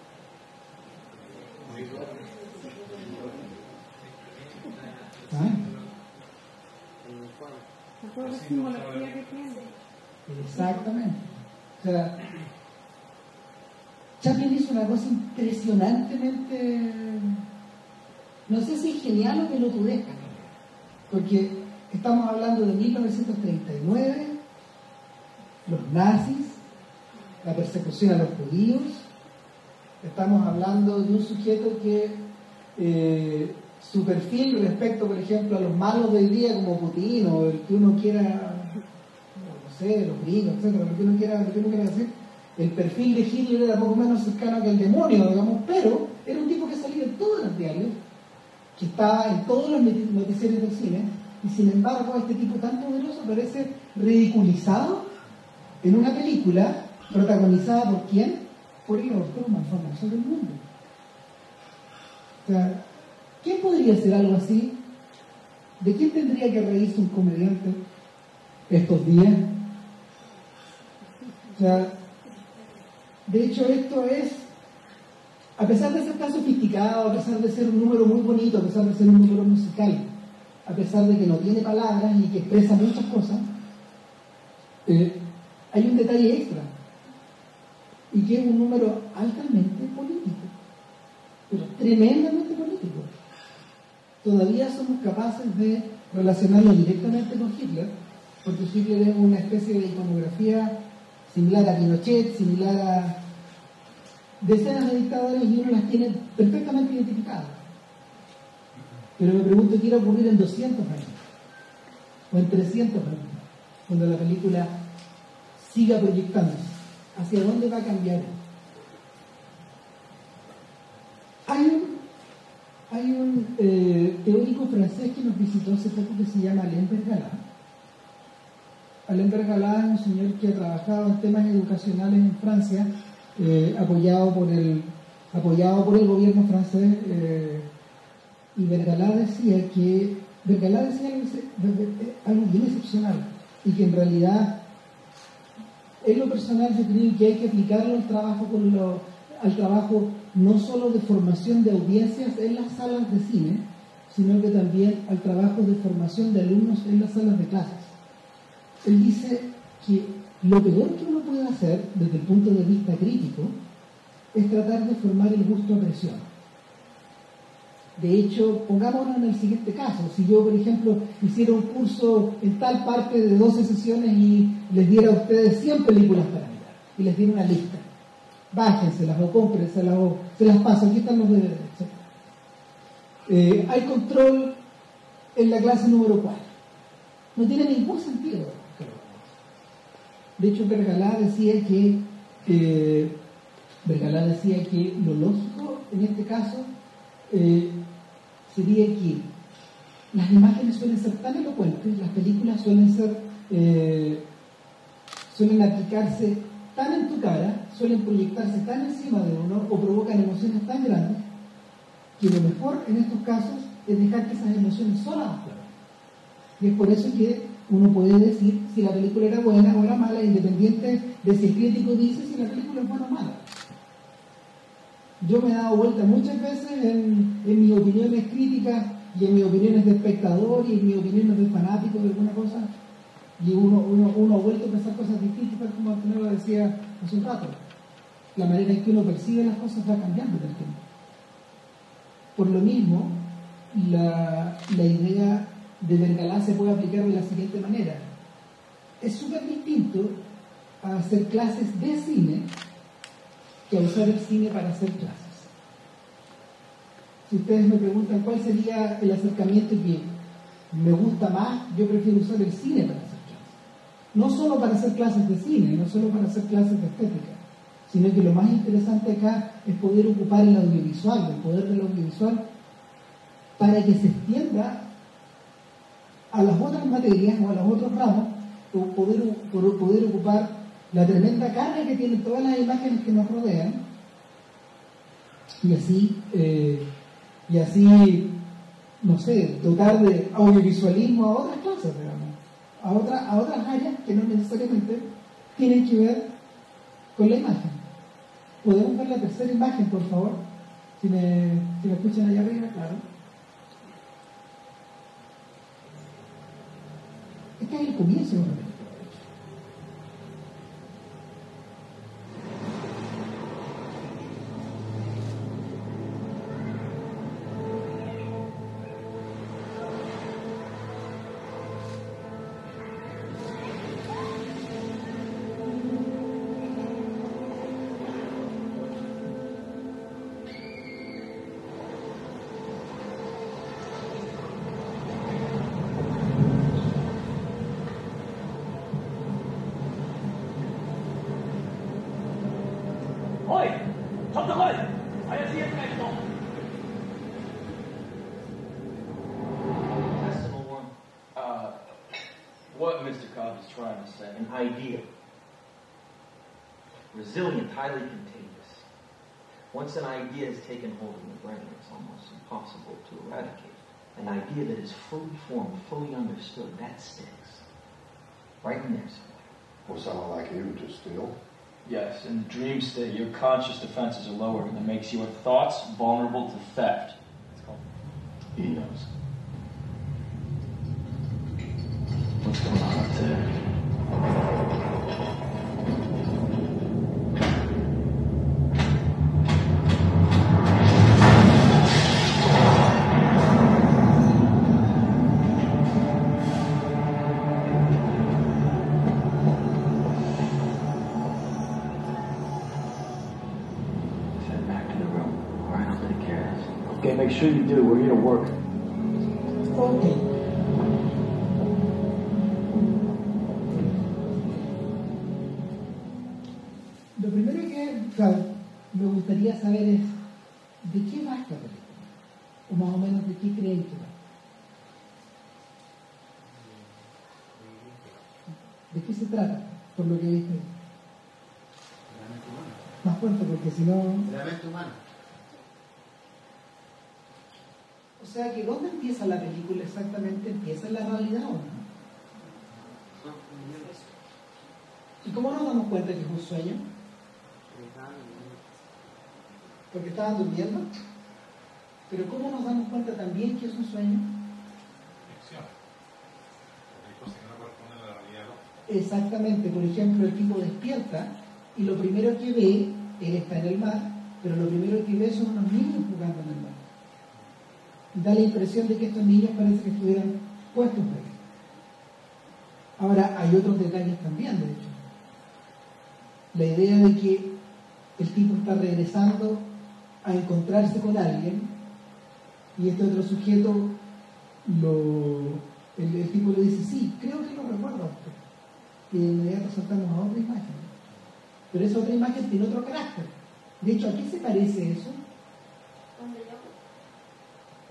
Por la simbología que tiene. Exactamente. O sea, Chaplin hizo una cosa impresionantemente, no sé si genial o pelotudesca, porque estamos hablando de 1939, los nazis, la persecución a los judíos, estamos hablando de un sujeto que su perfil respecto, por ejemplo, a los malos de hoy día como Putin o el que uno quiera, no sé, los gringos, etcétera, lo que uno quiera decir, el perfil de Hitler era poco menos cercano que el demonio, digamos, pero era un tipo que salía en todos los diarios, que estaba en todos los noticieros del cine, y sin embargo este tipo tan poderoso parece ridiculizado en una película protagonizada por ¿quién? Por el autor más famoso del mundo. O sea, ¿quién podría hacer algo así? ¿De quién tendría que reírse un comediante estos días? O sea, de hecho esto es, a pesar de ser tan sofisticado, a pesar de ser un número muy bonito, a pesar de ser un número musical, a pesar de que no tiene palabras y que expresa muchas cosas, hay un detalle extra, y que es un número altamente político, pero tremendamente político. Todavía somos capaces de relacionarlo directamente con Hitler, porque Hitler es una especie de iconografía similar a Pinochet, similar a decenas de dictadores, y uno las tiene perfectamente identificadas. Pero me pregunto qué irá a ocurrir en 200 años, o en 300 años, cuando la película siga proyectándose. ¿Hacia dónde va a cambiar? Hay un teórico francés que nos visitó hace poco que se llama Alain Bergalat. Alain Bergalat es un señor que ha trabajado en temas educacionales en Francia, apoyado por el gobierno francés, y Bergalat decía algo bien excepcional, y que en realidad en lo personal yo creo que hay que aplicarlo al trabajo no solo de formación de audiencias en las salas de cine, sino que también al trabajo de formación de alumnos en las salas de clases. Él dice que lo peor que uno puede hacer desde el punto de vista crítico es tratar de formar el gusto a presión. De hecho, pongámonos en el siguiente caso. Si yo, por ejemplo, hiciera un curso en tal parte de 12 sesiones y les diera a ustedes 100 películas para mirar, y les diera una lista, bájenselas o cómprenselas o se las paso, aquí están los deberes, etc. Hay control en la clase número 4. No tiene ningún sentido. De hecho, Bergalat decía que lo lógico en este caso sería que las imágenes suelen ser tan elocuentes, las películas suelen aplicarse tan en tu cara, suelen proyectarse tan encima de uno o provocan emociones tan grandes, que lo mejor en estos casos es dejar que esas emociones solas afloren. Y es por eso que uno puede decir si la película era buena o era mala, independiente de si el crítico dice si la película es buena o mala. Yo me he dado vuelta muchas veces en mis opiniones críticas y en mis opiniones de espectador y en mis opiniones de fanático de alguna cosa, y uno ha vuelto a pensar cosas distintas, como Antonio lo decía hace un rato. La manera en que uno percibe las cosas va cambiando con el tiempo. Por lo mismo, la idea de Vergalá se puede aplicar de la siguiente manera. Es súper distinto a hacer clases de cine que a usar el cine para hacer clases. Si ustedes me preguntan cuál sería el acercamiento que me gusta más, yo prefiero usar el cine para hacer clases. No solo para hacer clases de cine, no solo para hacer clases de estética, sino que lo más interesante acá es poder ocupar el audiovisual, el poder del audiovisual, para que se extienda a las otras materias o a los otros ramos, o poder ocupar la tremenda carga que tienen todas las imágenes que nos rodean, y así, no sé, dotar de audiovisualismo a otras clases, digamos, a otras áreas que no necesariamente tienen que ver con la imagen. ¿Podemos ver la tercera imagen, por favor? Si me escuchan allá arriba, claro. Este es el comienzo de una película. An idea. Resilient, highly contagious. Once an idea has taken hold in the brain, it's almost impossible to eradicate. An idea that is fully formed, fully understood, that sticks. Right in there somewhere. Well, someone like you just still? Yes, in the dream state, your conscious defenses are lowered, and it makes your thoughts vulnerable to theft. It's called EOS. What's going on up there? Make sure you do. We're here to work. Okay. Lo primero que me gustaría saber es ¿de qué va esta película? O más o menos ¿de qué creen que va? ¿De qué se trata? Por lo que viste. De la mente humana. Más fuerte, porque si no... De la mente humana. O sea que ¿dónde empieza la película exactamente? ¿Empieza en la realidad o no? ¿Y cómo nos damos cuenta que es un sueño? Porque estaban durmiendo. Pero ¿cómo nos damos cuenta también que es un sueño? Hay cosas que no corresponden a la realidad, ¿no? Exactamente. Por ejemplo, el tipo despierta y lo primero que ve, él está en el mar, pero lo primero que ve son unos niños jugando en el mar. Da la impresión de que estos niños parece que estuvieran puestos por ahí. Ahora, hay otros detalles también, de hecho. La idea de que el tipo está regresando a encontrarse con alguien y este otro sujeto, el tipo le dice, sí, creo que lo recuerdo a usted. Y de inmediato saltamos a otra imagen. Pero esa otra imagen tiene otro carácter. De hecho, ¿a qué se parece eso?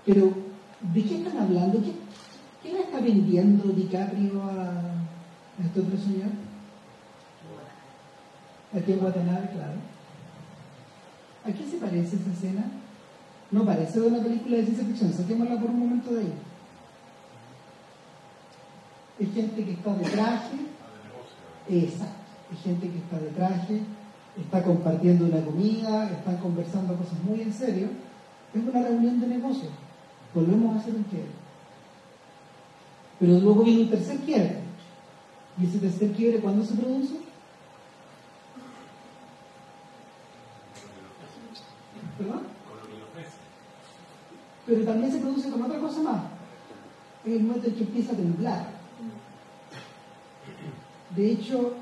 Pero, ¿de qué están hablando? ¿Qué le está vendiendo DiCaprio a este otro señor? Aquí en Watanabe, claro. ¿A qué se parece esa escena? no parece de una película de ciencia ficción, saquémosla por un momento de ahí. Es gente que está de traje, exacto, es gente que está de traje, está compartiendo una comida, están conversando cosas muy en serio. Es una reunión de negocios. Volvemos a hacer un quiebre. Pero luego viene un tercer quiebre. ¿Y ese tercer quiebre cuándo se produce? ¿Perdón? Pero también se produce con otra cosa más. Es el momento en que empieza a temblar. De hecho,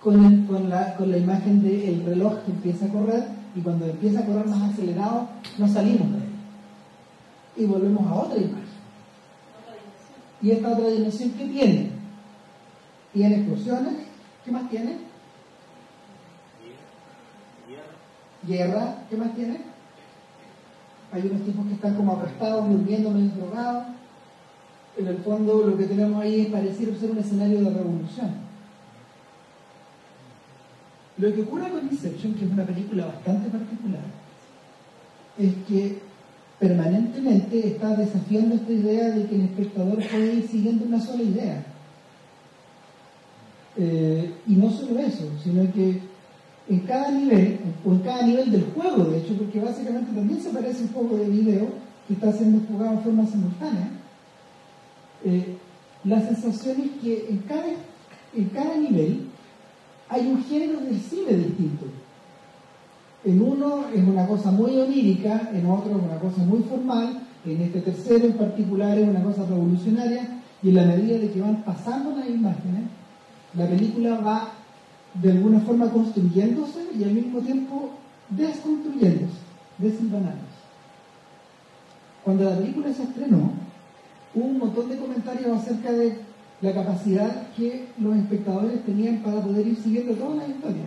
con la imagen del reloj que empieza a correr, y cuando empieza a correr más acelerado, no salimos de él. Y volvemos a otra imagen. Y esta otra dimensión, ¿qué tiene? Tiene explosiones. ¿Qué más tiene? Guerra. ¿Qué más tiene? Hay unos tipos que están como acostados, durmiendo, medio drogados. En el fondo lo que tenemos ahí es pareciera ser un escenario de revolución. Lo que ocurre con Inception, que es una película bastante particular, es que permanentemente está desafiando esta idea de que el espectador puede ir siguiendo una sola idea. Y no solo eso, sino que en cada nivel, o en cada nivel del juego, de hecho, porque básicamente también se parece un juego de video que está siendo jugado en forma simultánea, la sensación es que en cada nivel hay un género del cine distinto. En uno es una cosa muy onírica, en otro es una cosa muy formal, en este tercero en particular es una cosa revolucionaria, y en la medida de que van pasando las imágenes, la película va de alguna forma construyéndose y al mismo tiempo desconstruyéndose, desilvanándose. Cuando la película se estrenó, hubo un montón de comentarios acerca de la capacidad que los espectadores tenían para poder ir siguiendo toda la historia.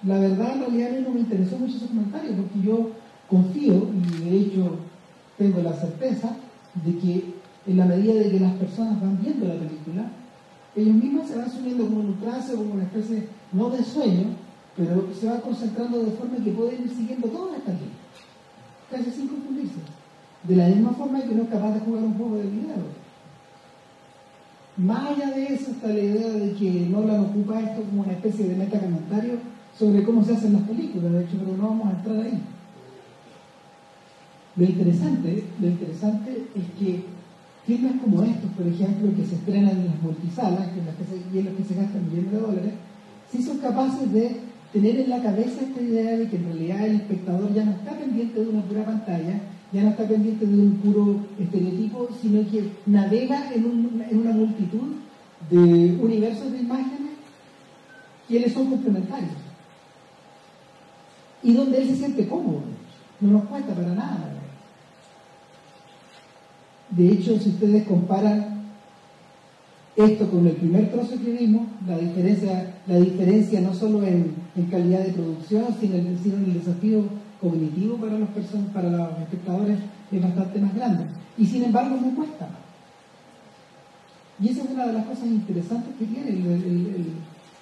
La verdad, en realidad, a mí no me interesó mucho esos comentarios, porque yo confío, y de hecho tengo la certeza, de que en la medida de que las personas van viendo la película, ellos mismos se van subiendo como en un trance, como una especie, no de sueño, pero se van concentrando de forma que pueden ir siguiendo todas estas líneas, casi sin confundirse. De la misma forma que uno es capaz de jugar un juego de video. Más allá de eso está la idea de que Nolan ocupa esto como una especie de metacomentario sobre cómo se hacen las películas, de hecho, pero no vamos a entrar ahí. Lo interesante es que filmes como estos, por ejemplo, que se estrenan en las multisalas, y en los que se gastan millones de dólares, sí son capaces de tener en la cabeza esta idea de que en realidad el espectador ya no está pendiente de una pura pantalla, ya no está pendiente de un puro estereotipo, sino que navega en una multitud de universos de imágenes quienes son complementarios. Y donde él se siente cómodo. No nos cuesta para nada. De hecho, si ustedes comparan esto con el primer trozo que vimos, la diferencia no solo en calidad de producción, sino en el desafío cognitivo para los espectadores es bastante más grande. Y sin embargo no cuesta. Y esa es una de las cosas interesantes que tiene el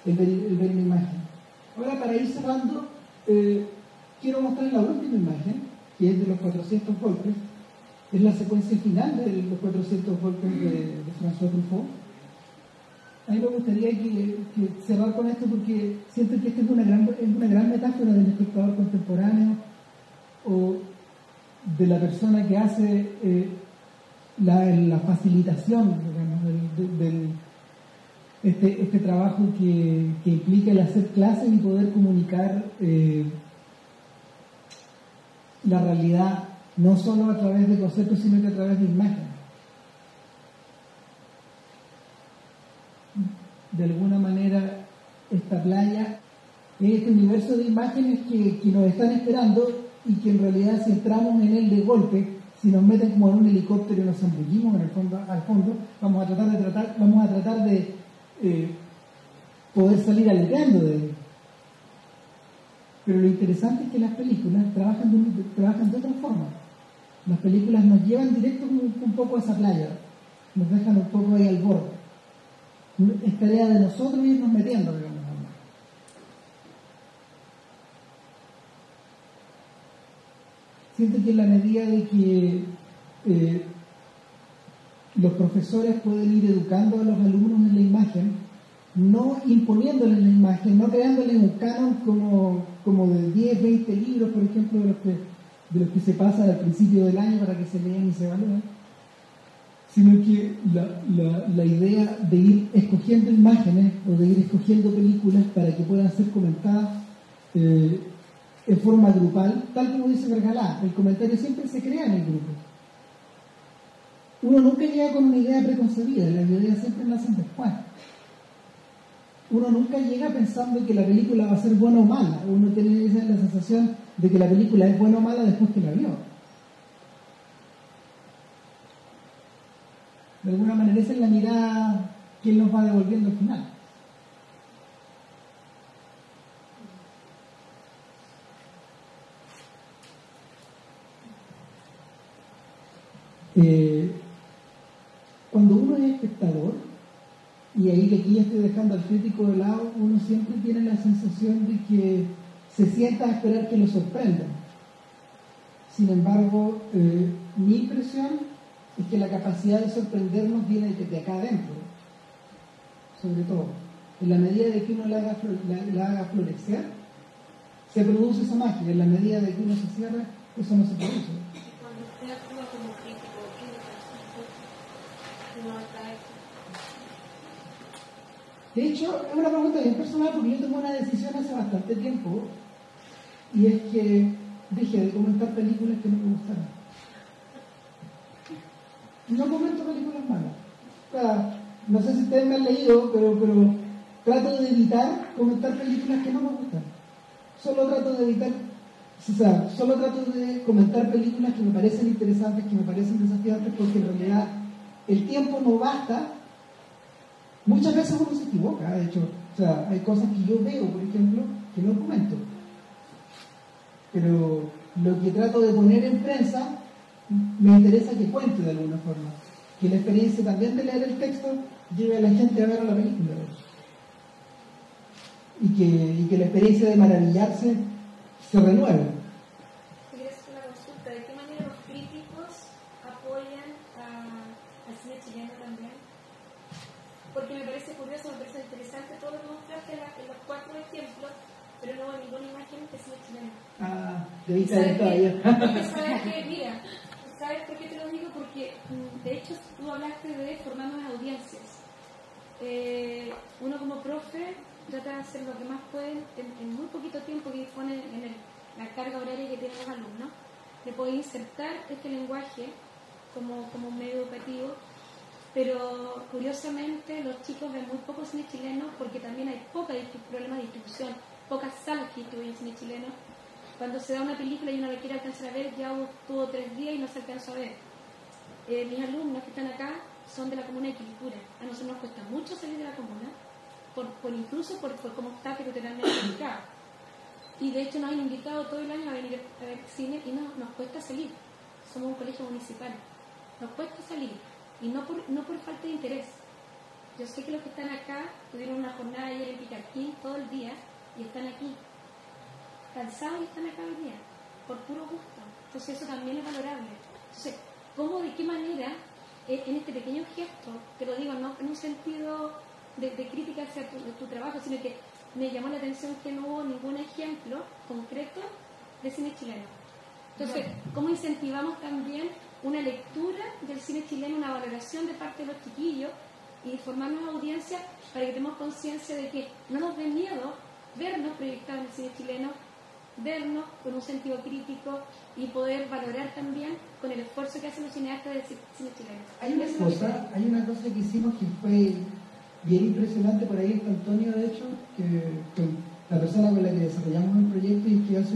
ver una imagen. Ahora, para ir cerrando, quiero mostrar la última imagen, que es de los 400 golpes. Es la secuencia final de los 400 golpes de François Truffaut. A mí me gustaría que cerrar con esto, porque siento que esta es una gran metáfora del espectador contemporáneo, o de la persona que hace la facilitación, digamos, este trabajo que implica el hacer clases y poder comunicar la realidad no solo a través de conceptos, sino que a través de imágenes. De alguna manera, esta playa es este universo de imágenes que nos están esperando, y que en realidad, si entramos en él de golpe, si nos meten como en un helicóptero y nos zambullimos en el fondo, al fondo, vamos a tratar de poder salir aleteando de él. Pero lo interesante es que las películas trabajan de otra forma. Las películas nos llevan directo un poco a esa playa, nos dejan un poco ahí al borde. Es tarea de nosotros irnos metiendo, digamos. Siento que en la medida de que los profesores pueden ir educando a los alumnos en la imagen, no imponiéndoles la imagen, no creándoles un canon como de 10, 20 libros, por ejemplo, de los que se pasan al principio del año para que se lean y se evalúen, sino que la idea de ir escogiendo imágenes o de ir escogiendo películas para que puedan ser comentadas en forma grupal, tal como dice Vergalá, el comentario siempre se crea en el grupo. Uno nunca llega con una idea preconcebida, las ideas siempre nacen después. Uno nunca llega pensando que la película va a ser buena o mala, uno tiene la sensación de que la película es buena o mala después que la vio. De alguna manera esa es la mirada que él nos va devolviendo al final. Cuando uno es espectador, y ahí que aquí ya estoy dejando al crítico de lado, uno siempre tiene la sensación de que se sienta a esperar que lo sorprendan. Sin embargo, mi impresión es que la capacidad de sorprendernos viene de acá adentro, sobre todo. En la medida de que uno la haga florecer, se produce esa magia. En la medida de que uno se cierra, eso no se produce. Cuando usted actúa como crítico, ¿qué le pasa? No está hecho. De hecho, es una pregunta bien personal porque yo tomé una decisión hace bastante tiempo, y es que dejé de comentar películas que no me gustaron. No comento películas malas. O sea, no sé si ustedes me han leído, pero trato de evitar comentar películas que no me gustan. Solo trato de comentar películas que me parecen interesantes, que me parecen desafiantes, porque en realidad el tiempo no basta. Muchas veces uno se equivoca, de hecho. O sea, hay cosas que yo veo, por ejemplo, que no comento. Pero lo que trato de poner en prensa me interesa que cuente de alguna forma. Que la experiencia también de leer el texto lleve a la gente a ver la película. Y que la experiencia de maravillarse se renueve. Quería hacer una consulta. ¿De qué manera los críticos apoyan al cine chileno también? Porque me parece curioso, me parece interesante todo lo que mostraste en los 4 ejemplos, pero no hay ninguna imagen de cine chileno. Debí saber todavía. ¿Sabes qué? Mira, ¿sabes por qué te lo digo? Porque, de hecho, tú hablaste de formar nuevas audiencias. Uno como profe trata de hacer lo que más puede en muy poquito tiempo que dispone en la carga horaria que tienen los alumnos, de poder insertar este lenguaje como un medio educativo. Pero curiosamente los chicos ven muy poco cine chileno porque también hay problemas de distribución, pocas salas que distribuyen cine chileno. Cuando se da una película y uno la quiere alcanzar a ver, ya tuvo 3 días y no se alcanzó a ver. Mis alumnos que están acá son de la comuna de Quilicura. A nosotros nos cuesta mucho salir de la comuna, incluso por cómo está territorialmente ubicado. Y de hecho nos han invitado todo el año a venir a ver cine y nos cuesta salir. Somos un colegio municipal. Nos cuesta salir. Y no por falta de interés. Yo sé que los que están acá tuvieron una jornada ayer en Picarquín todo el día y están aquí, cansados, y están acá hoy día, por puro gusto. Entonces eso también es valorable. Entonces, ¿cómo, de qué manera, en este pequeño gesto, te lo digo, no en un sentido de crítica hacia tu trabajo, sino que me llamó la atención que no hubo ningún ejemplo concreto de cine chileno? Entonces, ¿cómo incentivamos también una lectura del cine chileno, una valoración de parte de los chiquillos y formar una audiencia para que tengamos conciencia de que no nos dé miedo vernos proyectados en el cine chileno, vernos con un sentido crítico y poder valorar también con el esfuerzo que hacen los cineastas del cine chileno? Hay una cosa que hicimos que fue bien impresionante. Por ahí está Antonio, de hecho, que la persona con la que desarrollamos el proyecto, y que hace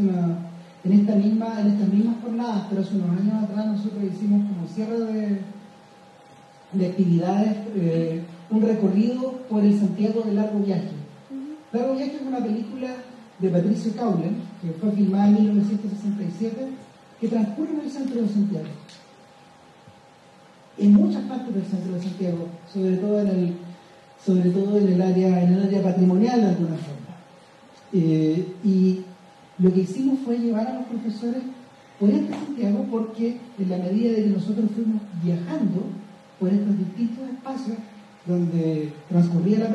en estas mismas jornadas, pero hace unos años atrás nosotros hicimos como cierre de actividades, un recorrido por el Santiago de Largo Viaje. Largo Viaje es una película de Patricio Caulen, que fue filmada en 1967, que transcurre en el centro de Santiago. En muchas partes del centro de Santiago, sobre todo en el área patrimonial de alguna forma. Y lo que hicimos fue llevar a los profesores por este Santiago, porque en la medida de que nosotros fuimos viajando por estos distintos espacios donde transcurría la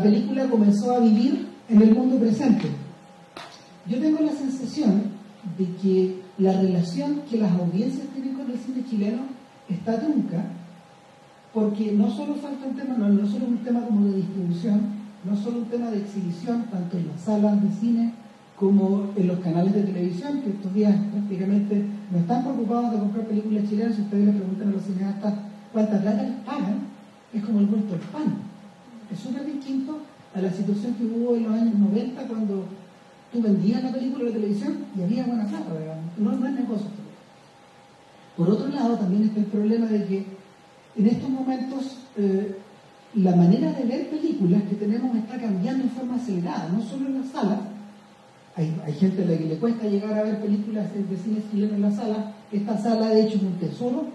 película comenzó a vivir en el mundo presente. Yo tengo la sensación de que la relación que las audiencias tienen con el cine chileno está trunca, porque no solo falta un tema, no solo un tema como de distribución, no solo un tema de exhibición, tanto en las salas de cine como en los canales de televisión, que estos días prácticamente no están preocupados de comprar películas chilenas. Si ustedes le preguntan a los cineastas cuánta plata les pagan, es como el vuelto del pan. Es súper distinto a la situación que hubo en los años 90, cuando tú vendías la película de la televisión y había buena plata, digamos. No es negocio. Por otro lado, también está el problema de que en estos momentos la manera de ver películas que tenemos está cambiando en forma acelerada, no solo en la sala. Hay gente a la que le cuesta llegar a ver películas de cine chileno en la sala. Esta sala, de hecho, es un tesoro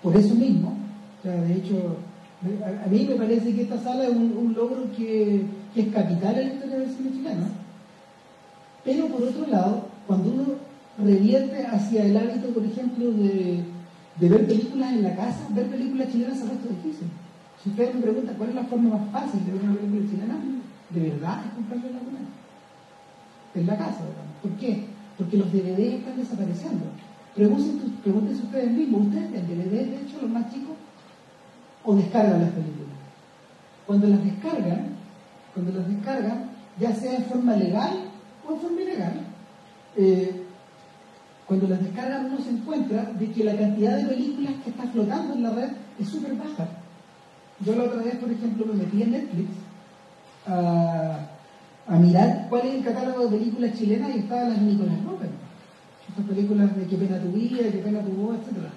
por eso mismo. O sea, de hecho, a mí me parece que esta sala es un logro que es capital en la historia del cine chileno. Pero por otro lado, cuando uno revierte hacia el hábito, por ejemplo, de ver películas en la casa, ver películas chilenas se ha puesto difícil. Si ustedes me preguntan cuál es la forma más fácil de ver una película chilena, de verdad es comprarla en la casa, ¿verdad? ¿Por qué? Porque los DVD están desapareciendo. Pregúntense ustedes mismos, ¿ustedes ven DVD, de hecho, los más chicos, o descargan las películas? Cuando las descargan, ya sea en forma legal o en forma ilegal, cuando las descargan uno se encuentra de que la cantidad de películas que está flotando en la red es súper baja. Yo la otra vez, por ejemplo, me metí en Netflix a mirar cuál es el catálogo de películas chilenas y estaban las de Nicolás López. Estas películas de Qué pena tu vida, Qué pena tu voz, etc.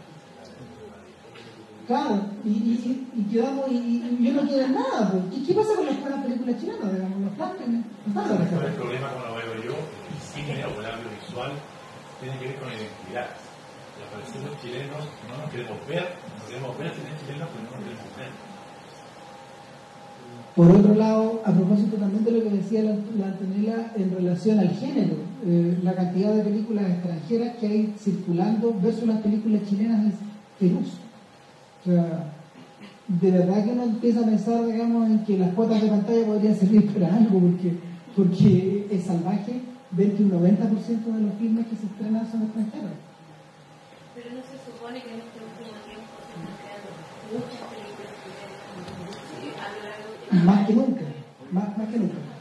Claro, y quedamos, y yo no quiero nada. ¿Qué pasa con las buenas películas chilenas? Digamos, los planes, el problema, como lo veo yo, el cine o el audiovisual tiene que ver con la identidad. Los parecemos chilenos no nos queremos ver cine chilenos, pero no nos queremos ver. Por otro lado, a propósito también de lo que decía la Antonella en relación al género, la cantidad de películas extranjeras que hay circulando versus las películas chilenas es feroz. O sea, de verdad que uno empieza a pensar, digamos, en que las cuotas de pantalla podrían servir para algo, porque es salvaje ver que un 90% de los filmes que se estrenan son extranjeros. Pero no se supone que en este último tiempo se están creando muchas películas a lo largo de... Más que nunca.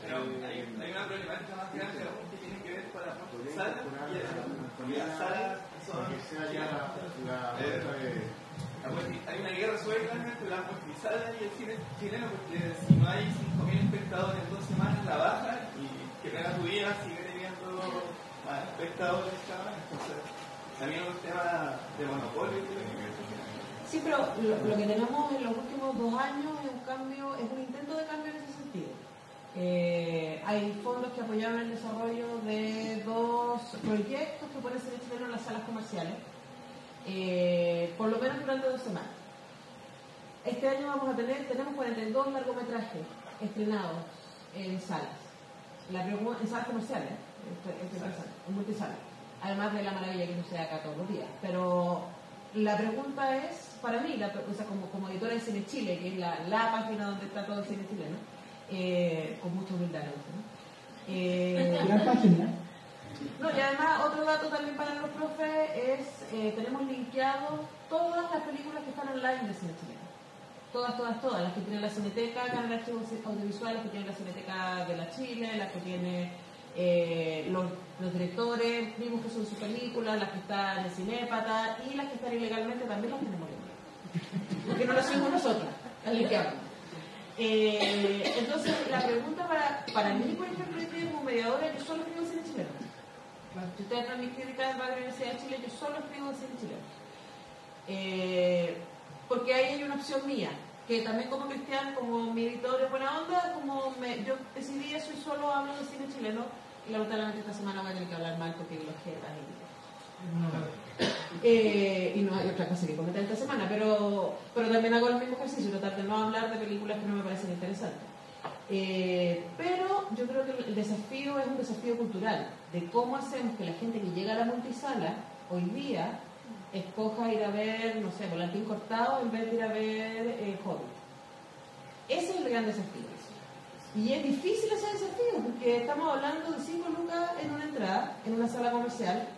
Pero hay una problemática más grande que tiene que ver con la sala y las salas son... Hay una guerra suelta entre la multisala y el cine chileno, porque si no hay 5.000 espectadores en 2 semanas la baja, y que pega tu vida sigue teniendo más espectadores cada vez. Entonces también es un tema de monopolio. Sí, pero lo que tenemos en los últimos 2 años es un intento de cambio en ese sentido. Hay fondos que apoyaron el desarrollo de 2 proyectos que pueden ser chileno en las salas comerciales, por lo menos durante 2 semanas. Este año tenemos 42 largometrajes estrenados en salas, en salas comerciales, en multisalas, además de la maravilla que sucede acá todos los días. Pero la pregunta es, para mí, como editora de Cine Chile, que es la página donde está todo el cine chileno, con mucha humildad, ¿no? La página. No, y además otro dato también para los profes es, tenemos linkeado todas las películas que están online de cine chileno. Todas, las que tiene la Cineteca, Canal de Archivos Audiovisuales, las que tiene la Cineteca de la Chile, las que tiene los directores mismos que son sus películas, las que están en Cinépata y las que están ilegalmente también las tenemos linkeadas. Porque no las hacemos nosotros, las linkeamos. Entonces, la pregunta para mí, por ejemplo, yo como mediadora, yo solo escribo cine chileno. Si ustedes están mis críticas de la Universidad de Chile, yo solo escribo cine chileno. Porque ahí hay una opción mía, que también como cristiana, como mi editor de buena onda, yo decidí eso y solo hablo de cine chileno, y lamentablemente esta semana voy a tener que hablar mal porque los jetas y no hay otra cosa que comentar esta semana, pero también hago el mismo ejercicio, tratar de no hablar de películas que no me parecen interesantes. Pero yo creo que el desafío es un desafío cultural, de cómo hacemos que la gente que llega a la multisala hoy día escoja ir a ver, no sé, Volantín Cortado en vez de ir a ver Hobbit. Ese es el gran desafío. Y es difícil ese desafío, porque estamos hablando de 5 lucas en una entrada, en una sala comercial,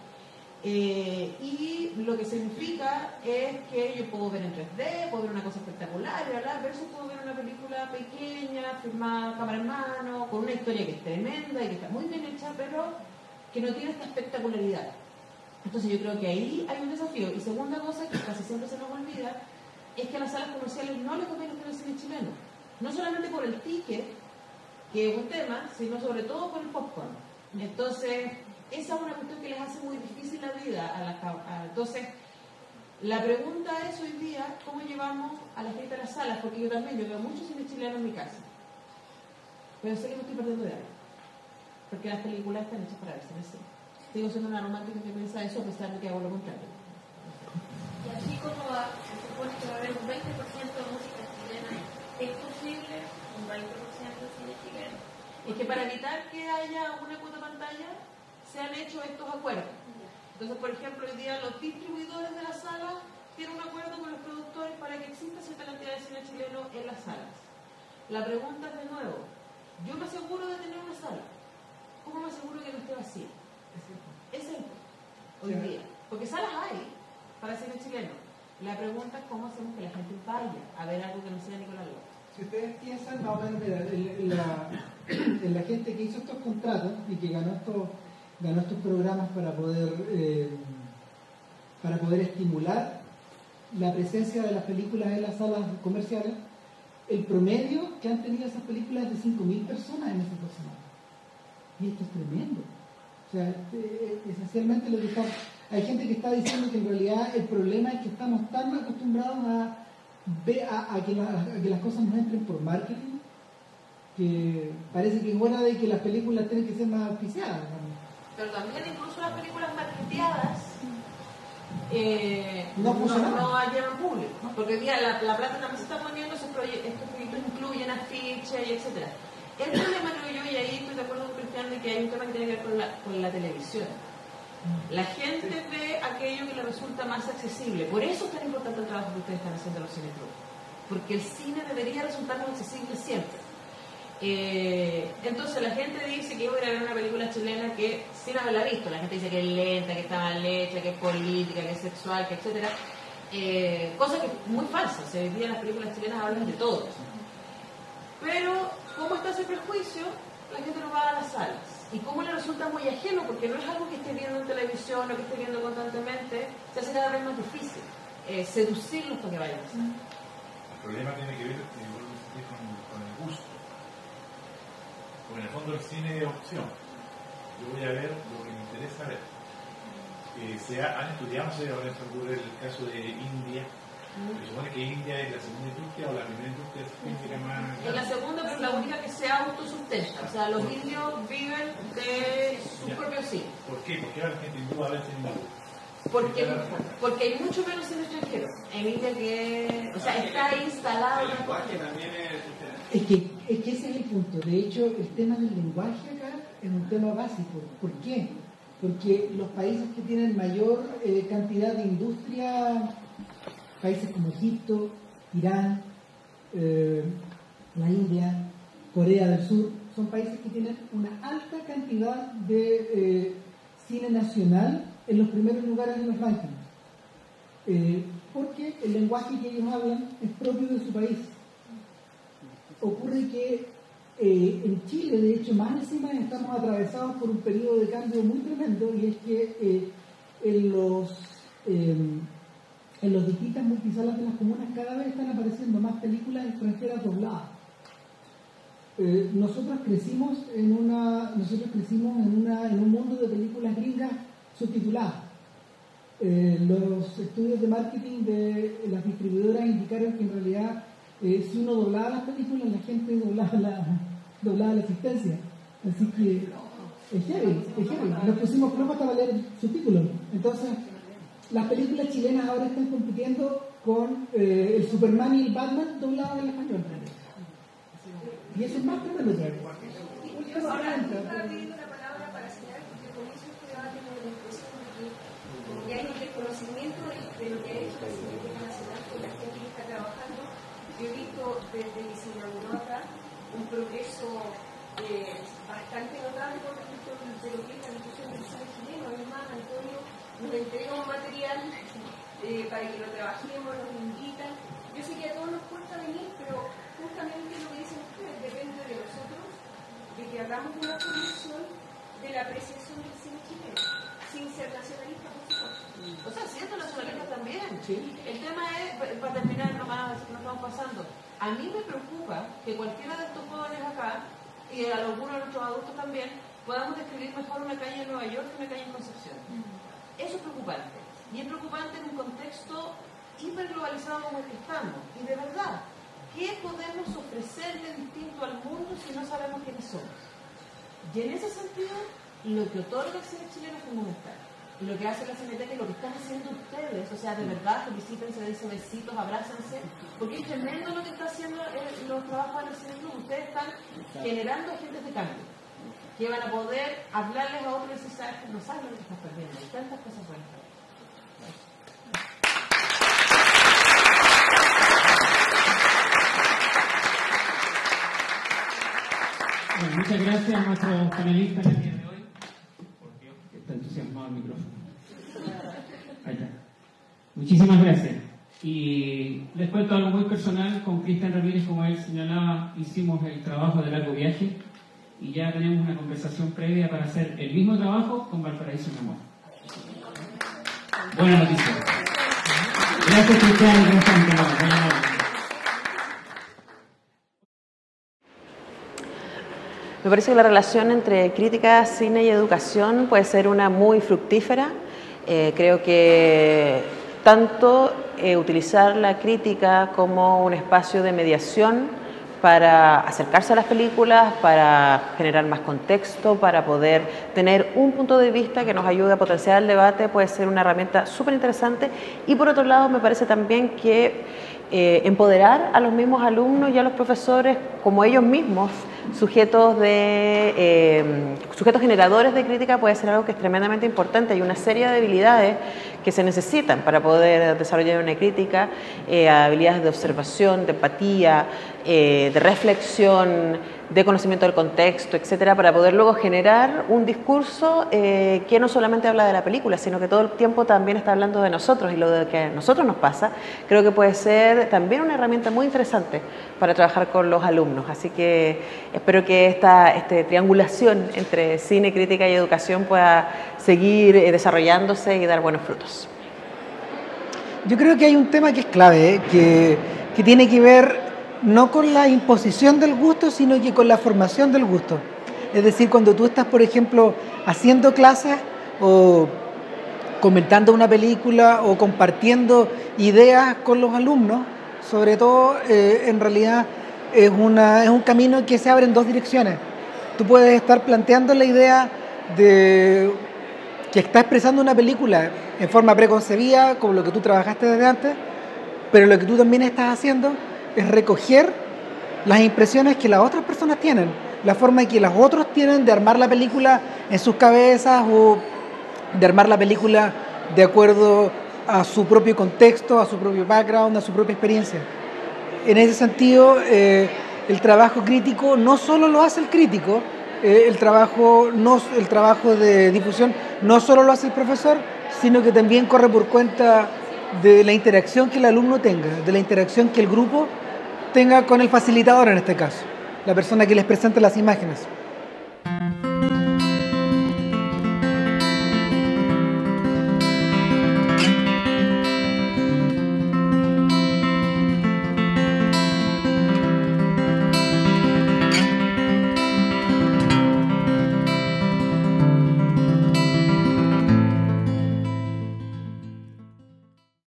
y lo que significa es que yo puedo ver en 3D, puedo ver una cosa espectacular, versus puedo ver una película pequeña, filmada cámara en mano, con una historia que es tremenda y que está muy bien hecha, pero que no tiene esta espectacularidad. Entonces yo creo que ahí hay un desafío. Y segunda cosa, que casi siempre se nos olvida, es que a las salas comerciales no le conviene estar el cine chileno. No solamente por el ticket, que es un tema, sino sobre todo por el popcorn. Entonces, esa es una cuestión que les hace muy difícil la vida entonces, la pregunta es hoy día, ¿cómo llevamos a la gente a las salas? Porque yo veo mucho cine chileno en mi casa. Pero sé que me estoy perdiendo de algo. Porque las películas están hechas para verse en el cine. Sigo siendo una romántica que piensa eso, a pesar de que hago lo contrario. Y así como se supone que va a haber un 20% de música chilena, ¿es posible un 20% de cine chileno? Es que para evitar que haya una cuota pantalla, se han hecho estos acuerdos. Entonces, por ejemplo, hoy día los distribuidores de las salas tienen un acuerdo con los productores para que exista cierta cantidad de cine chileno en las salas. La pregunta es de nuevo, yo me aseguro de tener una sala. ¿Cómo me aseguro que no esté vacía? Ese es el punto, hoy día. Porque salas hay para cine chileno. La pregunta es cómo hacemos que la gente vaya a ver algo que no sea Nicolás López. Si ustedes piensan, más o menos, mira, la gente que hizo estos contratos y que ganó estos programas para poder estimular la presencia de las películas en las salas comerciales, el promedio que han tenido esas películas es de 5.000 personas en esas 2 semanas. Y esto es tremendo. O sea, esencialmente lo que está... Hay gente que está diciendo que en realidad el problema es que estamos tan acostumbrados a que las cosas nos entren por marketing, que parece que es hora de que las películas tienen que ser más auspiciadas, ¿no? Pero también incluso las películas marketeadas no llevan público, ¿no? Porque hoy día la plata también se está poniendo, estos proyectos incluyen afiches y etcétera. El problema, creo yo, y ahí estoy de acuerdo con Cristian, de que hay un tema que tiene que ver con la televisión. La gente ve aquello que le resulta más accesible. Por eso es tan importante el trabajo que ustedes están haciendo en los Cine Club. Porque el cine debería resultarnos accesible siempre. Entonces la gente dice que yo voy a ver una película chilena que, sin haberla visto, la gente dice que es lenta, que está mal hecha, que es política, que es sexual, que etcétera. Cosa que es muy falsa. Hoy día las películas chilenas hablan de todo. Pero, ¿cómo está ese prejuicio? La gente no va a las salas. Y cómo le resulta muy ajeno, porque no es algo que esté viendo en televisión o que esté viendo constantemente, se hace cada vez más difícil seducirlos para que vayan a salas. El problema tiene que ver con el gusto. Porque en el fondo el cine es opción. Yo voy a ver lo que me interesa ver. Han estudiado, ahora se ocurre el caso de India. Se supone que India es la segunda industria o la primera industria fílmica más... Es la segunda, pero es la única que se autosustenta. O sea, los indios viven de su propio cine. ¿Por qué? ¿Por qué ahora la gente hindú va a ver cine? Porque hay mucho menos cine extranjero en India que... O sea, está instalado... El lenguaje también es... Es que ese es el punto. De hecho, el tema del lenguaje acá es un tema básico. ¿Por qué? Porque los países que tienen mayor cantidad de industria... Países como Egipto, Irán, la India, Corea del Sur, son países que tienen una alta cantidad de cine nacional en los primeros lugares en los rankings. Porque el lenguaje que ellos hablan es propio de su país. Ocurre que en Chile, de hecho, más encima estamos atravesados por un periodo de cambio muy tremendo, y es que en los distintas multisalas de las comunas cada vez están apareciendo más películas extranjeras dobladas. Nosotros crecimos en un mundo de películas gringas subtituladas. Los estudios de marketing de las distribuidoras indicaron que en realidad si uno doblaba las películas, la gente doblaba la asistencia. Así que es heavy. Nos pusimos flojos para leer subtítulos. Entonces, las películas chilenas ahora están compitiendo con el Superman y el Batman doblados en español. Y eso es más tremendo todavía. Ahora estaba pidiendo la palabra para señalar, porque con eso este debate me da la impresión de que ya hay un desconocimiento de lo que ha hecho la Cineteca Nacional con la gente que está trabajando. Yo he visto desde que se inauguró acá un progreso bastante notable con respecto de lo que es la difusión del cine chileno. Además, Antonio nos entrega un material para que lo trabajemos, nos invitan. Yo sé que a todos nos cuesta venir, pero justamente lo que dicen ustedes depende de nosotros, de que hagamos una proyección de la apreciación del cine chileno, sin ser nacionalista, por supuesto. O sea, siendo nacionalista también. Sí. El tema es, para terminar, nomás, que nos estamos pasando. A mí me preocupa que cualquiera de estos jóvenes acá, y a algunos de nuestros adultos también, podamos describir mejor una calle en Nueva York que una calle en Concepción. Eso es preocupante. Y es preocupante en un contexto hiperglobalizado como el que estamos. Y de verdad, ¿qué podemos ofrecer de distinto al mundo si no sabemos quiénes somos? Y en ese sentido, lo que otorga el cine chileno es fundamental. Y lo que hace la Cineteca y lo que están haciendo ustedes, o sea, de verdad, felicítense, dense besitos, abrácense, porque es tremendo lo que está haciendo los trabajos en el Cine Club. Ustedes están generando agentes de cambio, que van a poder hablarles a otros y decir, ¿sabes? No sabes lo que estás perdiendo, hay tantas cosas buenas. Bueno, muchas gracias a nuestros panelistas el día de hoy. Porque está entusiasmado el micrófono. Ahí está. Muchísimas gracias. Y les cuento algo muy personal. Con Cristian Ramírez, como él señalaba, hicimos el trabajo de largo viaje y ya tenemos una conversación previa para hacer el mismo trabajo con Valparaíso Mi Amor. Buena noticia. Gracias, Cristian. Gracias, Me parece que la relación entre crítica, cine y educación puede ser una muy fructífera. Creo que tanto utilizar la crítica como un espacio de mediación para acercarse a las películas, para generar más contexto, para poder tener un punto de vista que nos ayude a potenciar el debate, puede ser una herramienta súper interesante. Y por otro lado, me parece también que empoderar a los mismos alumnos y a los profesores como ellos mismos, sujetos generadores de crítica, puede ser algo que es tremendamente importante. Hay una serie de habilidades que se necesitan para poder desarrollar una crítica, habilidades de observación, de empatía, de reflexión, de conocimiento del contexto, etcétera, para poder luego generar un discurso que no solamente habla de la película, sino que todo el tiempo también está hablando de nosotros y lo de que a nosotros nos pasa. Creo que puede ser también una herramienta muy interesante para trabajar con los alumnos. Así que espero que esta triangulación entre cine, crítica y educación pueda seguir desarrollándose y dar buenos frutos. Yo creo que hay un tema que es clave, que tiene que ver no con la imposición del gusto, sino que con la formación del gusto. Es decir, cuando tú estás, por ejemplo, haciendo clases o comentando una película o compartiendo ideas con los alumnos, sobre todo, en realidad es un camino que se abre en dos direcciones. Tú puedes estar planteando la idea de que está expresando una película en forma preconcebida, como lo que tú trabajaste desde antes, pero lo que tú también estás haciendo es recoger las impresiones que las otras personas tienen, la forma en que los otros tienen de armar la película en sus cabezas o de armar la película de acuerdo a su propio contexto, a su propio background, a su propia experiencia. En ese sentido, el trabajo crítico no solo lo hace el crítico, el trabajo de difusión no solo lo hace el profesor, sino que también corre por cuenta de la interacción que el alumno tenga, de la interacción que el grupo tenga con el facilitador en este caso, la persona que les presenta las imágenes.